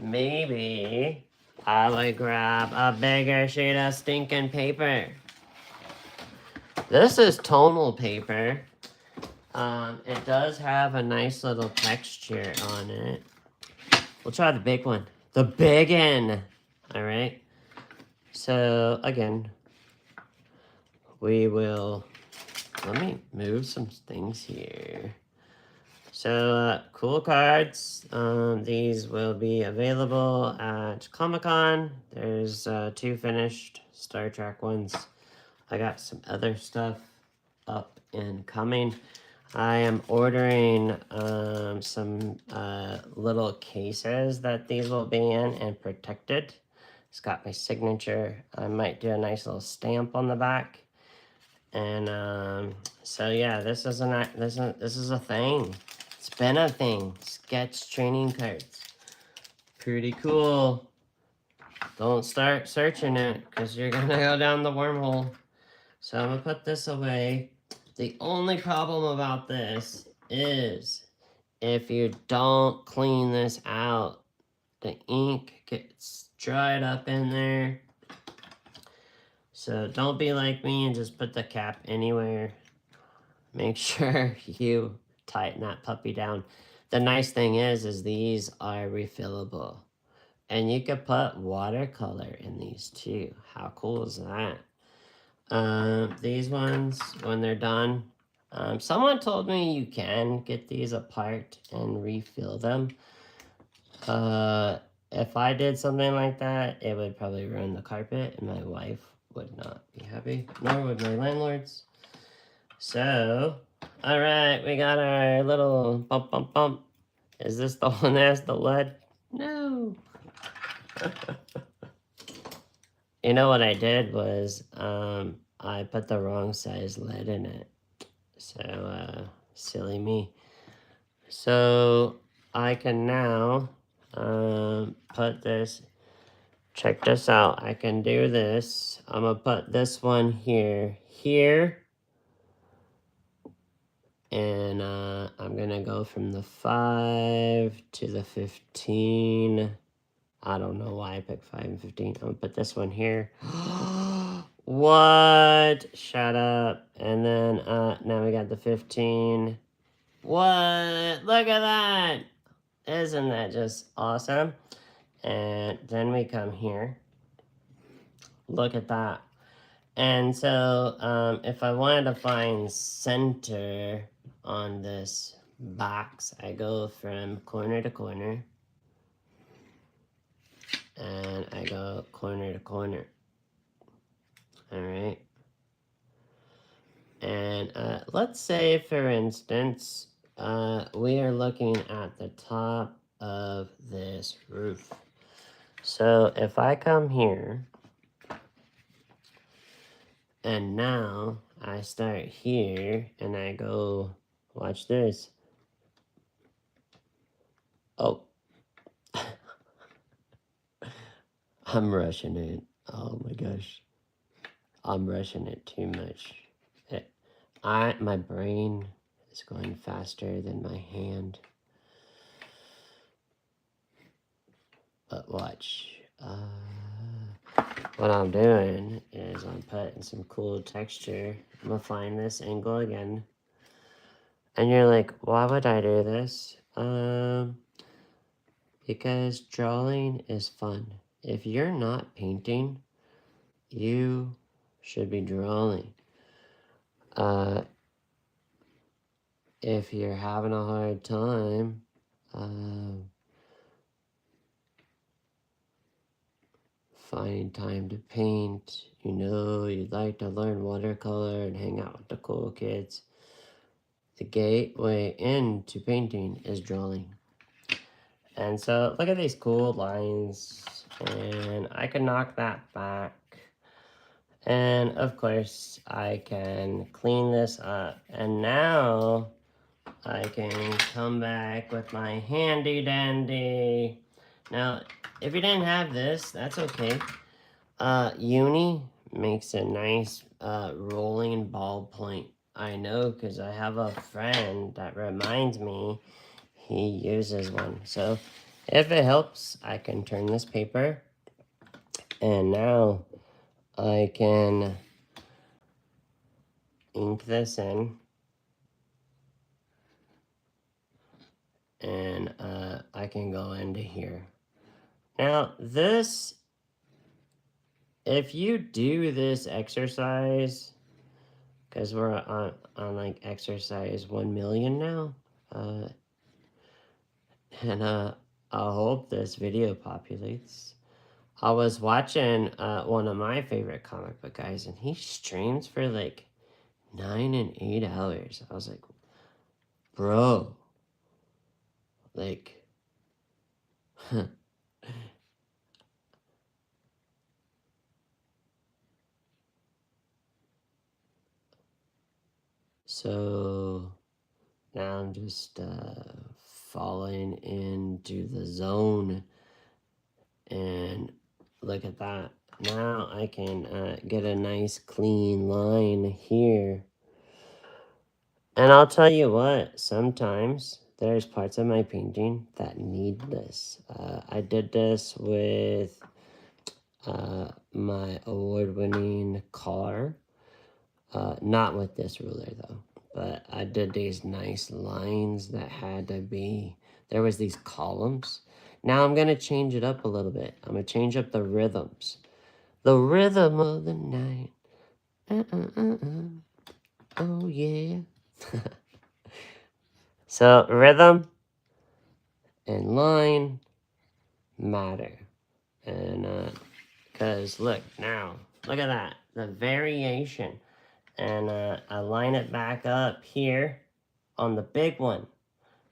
Maybe I would grab a bigger sheet of stinking paper. This is tonal paper. It does have a nice little texture on it. We'll try the big one. The big one! Alright. So, again, we will... Let me move some things here. So, cool cards. These will be available at Comic-Con. There's 2 finished Star Trek ones. I got some other stuff up and coming. I am ordering some little cases that these will be in and protected. It's got my signature. I might do a nice little stamp on the back. And so yeah, this is a thing. It's been a thing. Sketch training cards. Pretty cool. Don't start searching it because you're gonna go down the wormhole. So I'm gonna put this away. The only problem about this is if you don't clean this out, the ink gets dried up in there. So don't be like me and just put the cap anywhere. Make sure you tighten that puppy down. The nice thing is these are refillable. And you could put watercolor in these too. How cool is that? These ones, when they're done, someone told me you can get these apart and refill them. If I did something like that, it would probably ruin the carpet, and my wife would not be happy, nor would my landlords. So, alright, we got our little bump. Is this the one that has the lead? No. You know what I did was, I put the wrong size lead in it. So, silly me. So, I can now, put this, check this out. I can do this. I'm gonna put this one here, and, I'm gonna go from the 5 to the 15. I don't know why I picked 5 and 15. I'm gonna put this one here. What? Shut up. And then, now we got the 15. What? Look at that. Isn't that just awesome? And then we come here. Look at that. And so, if I wanted to find center on this box, I go from corner to corner. And I go corner to corner. Alright. And let's say, for instance, we are looking at the top of this roof. So if I come here, and now I start here, and I go, watch this. Oh. I'm rushing it. Oh my gosh. I'm rushing it too much. My brain is going faster than my hand. But watch. What I'm doing is I'm putting some cool texture. I'm gonna find this angle again. And you're like, why would I do this? Because drawing is fun. If you're not painting, you should be drawing. If you're having a hard time, finding time to paint, you know, you'd like to learn watercolor and hang out with the cool kids, the gateway into painting is drawing. And so look at these cool lines, and I can knock that back. And of course, I can clean this up. And now I can come back with my handy dandy. Now, if you didn't have this, that's okay. Uni makes a nice rolling ballpoint. I know because I have a friend that reminds me he uses one. So if it helps, I can turn this paper. And now I can ink this in. and I can go into here. Now this, if you do this exercise, because we're on like exercise 1 million now, and I hope this video populates. I was watching one of my favorite comic book guys, and he streams for like 9 and 8 hours. I was like, bro, like, so now I'm just falling into the zone, and look at that. Now I can get a nice clean line here. And I'll tell you what, sometimes there's parts of my painting that need this. I did this with my award-winning car. Not with this ruler though, but I did these nice lines that had to be, there was these columns. Now I'm gonna change it up a little bit. I'm gonna change up the rhythms. The rhythm of the night. Oh yeah. So rhythm and line matter. And because look now, look at that, the variation. And I line it back up here on the big one,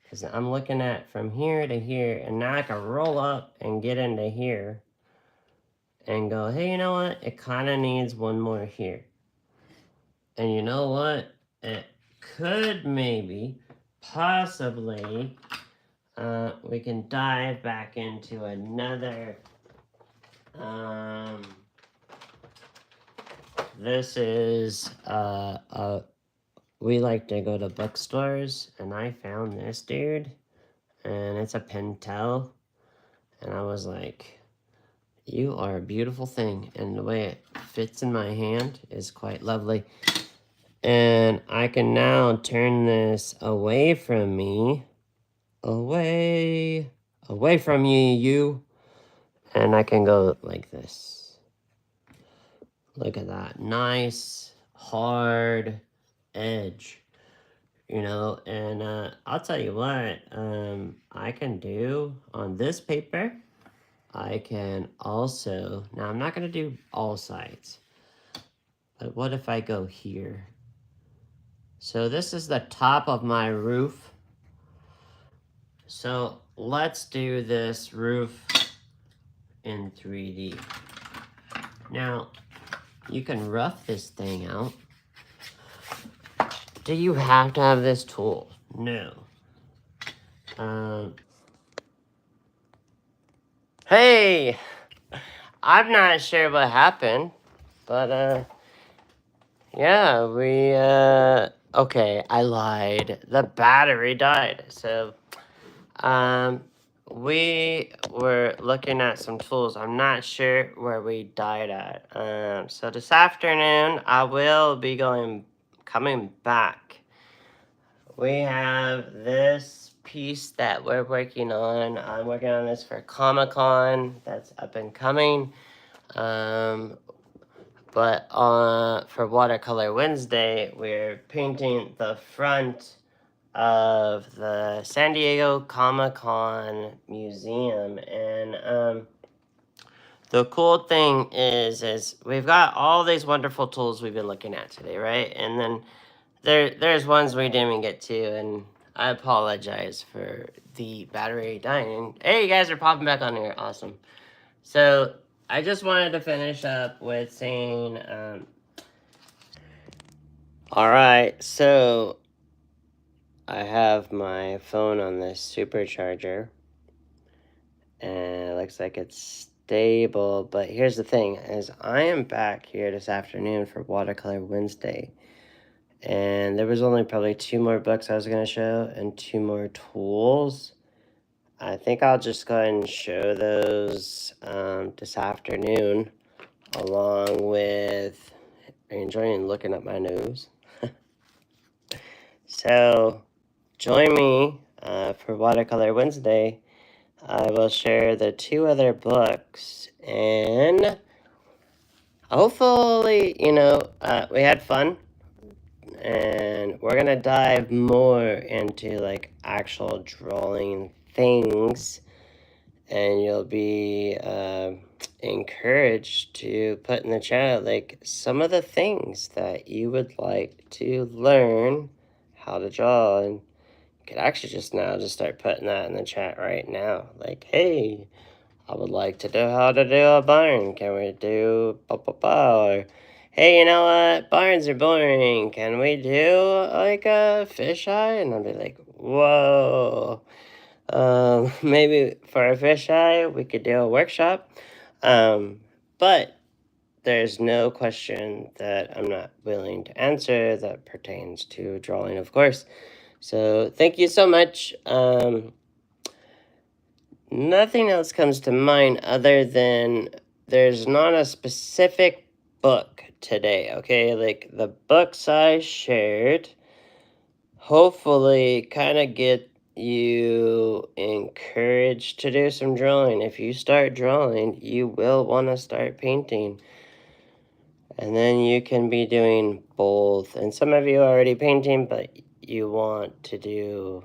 because I'm looking at from here to here, and now I can roll up and get into here and go, hey, you know what, it kind of needs one more here. And you know what, it could maybe possibly we can dive back into another this is we like to go to bookstores, and I found this dude, and it's a Pentel, and I was like, you are a beautiful thing, and the way it fits in my hand is quite lovely. And I can now turn this away from me, away from you, and I can go like this. Look at that, nice hard edge, you know. And I'll tell you what, I can do on this paper. I can also, now I'm not going to do all sides, but what if I go here? So this is the top of my roof. So let's do this roof in 3D. Now, you can rough this thing out. Do you have to have this tool? No. Hey! I'm not sure what happened, but, yeah, we, okay, I lied. The battery died, so, we were looking at some tools. I'm not sure where we died at. So this afternoon, I will be coming back. We have this piece that we're working on. I'm working on this for Comic-Con. That's up and coming. But for Watercolor Wednesday, we're painting the front of the San Diego Comic-Con Museum. And the cool thing is we've got all these wonderful tools we've been looking at today, right? And then there's ones we didn't even get to, and I apologize for the battery dying. Hey, you guys are popping back on here. Awesome. So I just wanted to finish up with saying, all right, so I have my phone on this supercharger, and it looks like it's stable. But here's the thing, is I am back here this afternoon for Watercolor Wednesday. And there was only probably 2 more books I was going to show and 2 more tools. I think I'll just go ahead and show those this afternoon, along with, are you enjoying looking at my nose? So join me for Watercolor Wednesday, I will share the 2 other books, and hopefully, we had fun, and we're gonna dive more into like actual drawing things, and you'll be encouraged to put in the chat like some of the things that you would like to learn how to draw. And you could actually just start putting that in the chat right now, like, hey, I would like to know how to do a barn. Can we do blah, blah, blah? Or, hey, you know what? Barns are boring. Can we do like a fisheye? And I'll be like, whoa. Maybe for a fisheye, we could do a workshop. But there's no question that I'm not willing to answer that pertains to drawing, of course. So thank you so much. Nothing else comes to mind other than there's not a specific book today, okay? Like the books I shared, hopefully kind of get you encouraged to do some drawing. If you start drawing, you will want to start painting. And then you can be doing both. And some of you are already painting, but you want to do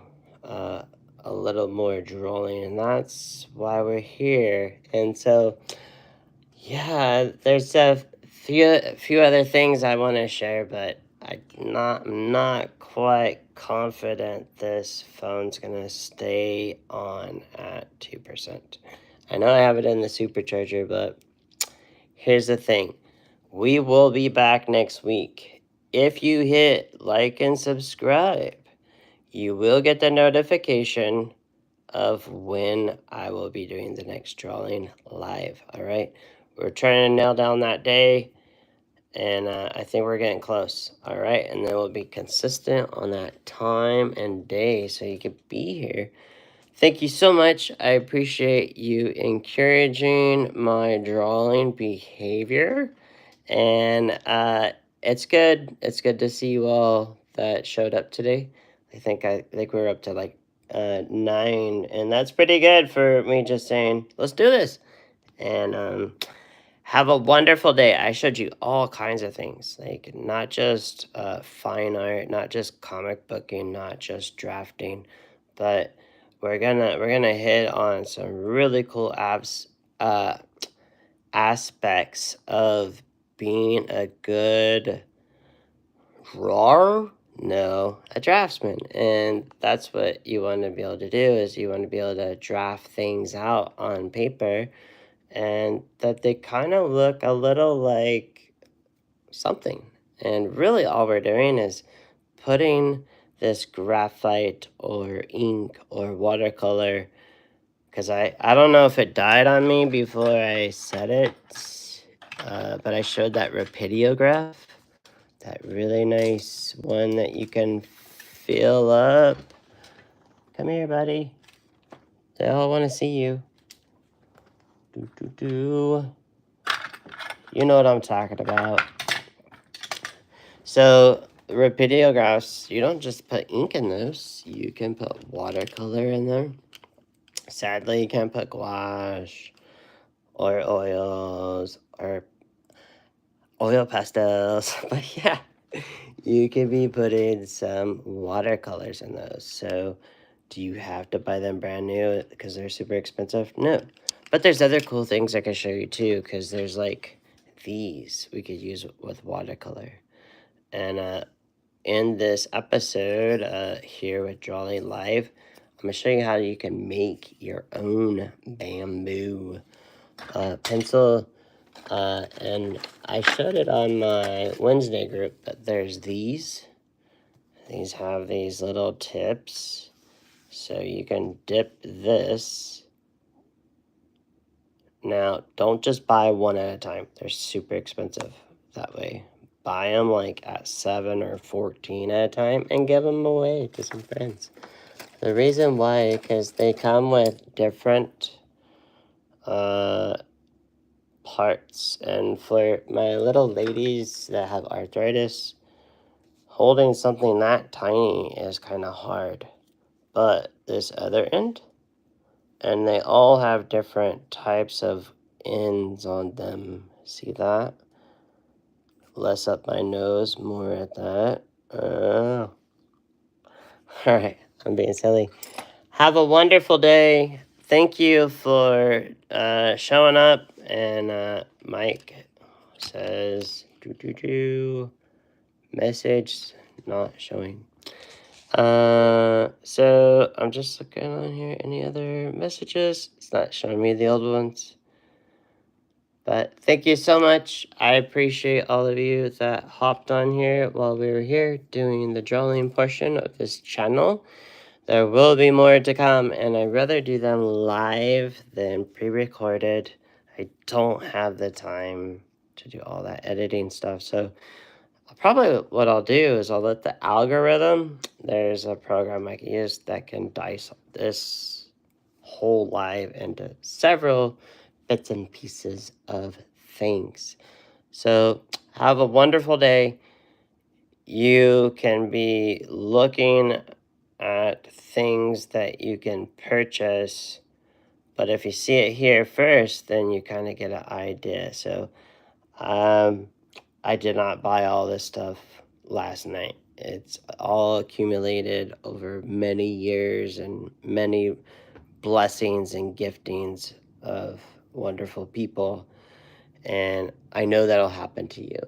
a little more drawing, and that's why we're here. And so, yeah, there's a few other things I want to share, but I'm not quite confident this phone's gonna stay on at 2%. I know I have it in the supercharger, but here's the thing. We will be back next week. If you hit like and subscribe, you will get the notification of when I will be doing the next drawing live. All right, we're trying to nail down that day, and I think we're getting close. All right, and then we'll be consistent on that time and day so you can be here. Thank you so much. I appreciate you encouraging my drawing behavior, and it's good to see you all that showed up today. I think we're up to like 9, and that's pretty good for me just saying, let's do this. And have a wonderful day. I showed you all kinds of things, like not just fine art, not just comic booking, not just drafting, but we're gonna hit on some really cool aspects of being a good drawer. No, a draftsman. And that's what you want to be able to do, is you want to be able to draft things out on paper and that they kind of look a little like something. And really all we're doing is putting this graphite or ink or watercolor, because I don't know if it died on me before I said it, but I showed that rapidograph, that really nice one that you can fill up. Come here, buddy. They all want to see you. You know what I'm talking about. So rapidographs, you don't just put ink in those. You can put watercolor in there. Sadly, you can't put gouache or oils or oil pastels. But yeah, you can be putting some watercolors in those. So do you have to buy them brand new because they're super expensive? No. But there's other cool things I can show you too, because there's like these we could use with watercolor. And in this episode here with Drawing Live, I'm going to show you how you can make your own bamboo pencil. And I showed it on my Wednesday group, but there's these. These have these little tips. So you can dip this. Now, don't just buy one at a time. They're super expensive that way. Buy them like at 7 or 14 at a time and give them away to some friends. The reason why, because they come with different parts. And for my little ladies that have arthritis, holding something that tiny is kind of hard. But this other end. And they all have different types of ends on them. See that? Less up my nose, more at that. All right, I'm being silly. Have a wonderful day. Thank you for showing up. And Mike says, message not showing. So I'm just looking on here. Any other messages? It's not showing me the old ones. But thank you so much. I appreciate all of you that hopped on here while we were here doing the drawing portion of this channel. There will be more to come, and I'd rather do them live than pre-recorded. I don't have the time to do all that editing stuff. So probably what I'll do is I'll let the algorithm, there's a program I can use that can dice this whole live into several bits and pieces of things. So have a wonderful day. You can be looking at things that you can purchase, but if you see it here first, then you kind of get an idea. So I did not buy all this stuff last night. It's all accumulated over many years and many blessings and giftings of wonderful people. And I know that'll happen to you.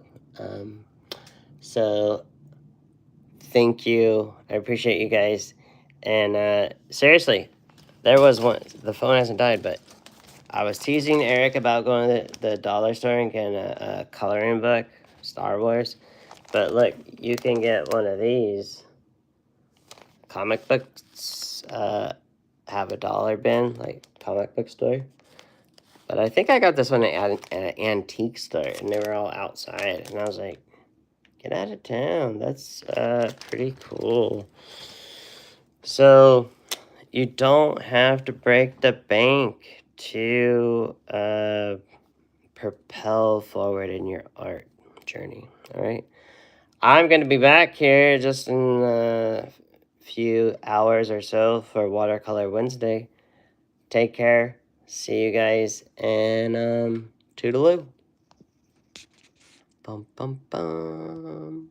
So thank you. I appreciate you guys. And seriously, there was one. The phone hasn't died, but I was teasing Eric about going to the dollar store and getting a coloring book, Star Wars. But look, you can get one of these. Comic books have a dollar bin, like comic book store. But I think I got this one at an antique store, and they were all outside. And I was like, get out of town. That's pretty cool. So you don't have to break the bank to propel forward in your art journey. All right. I'm going to be back here just in a few hours or so for Watercolor Wednesday. Take care. See you guys. And toodaloo. Bum, bum, bum.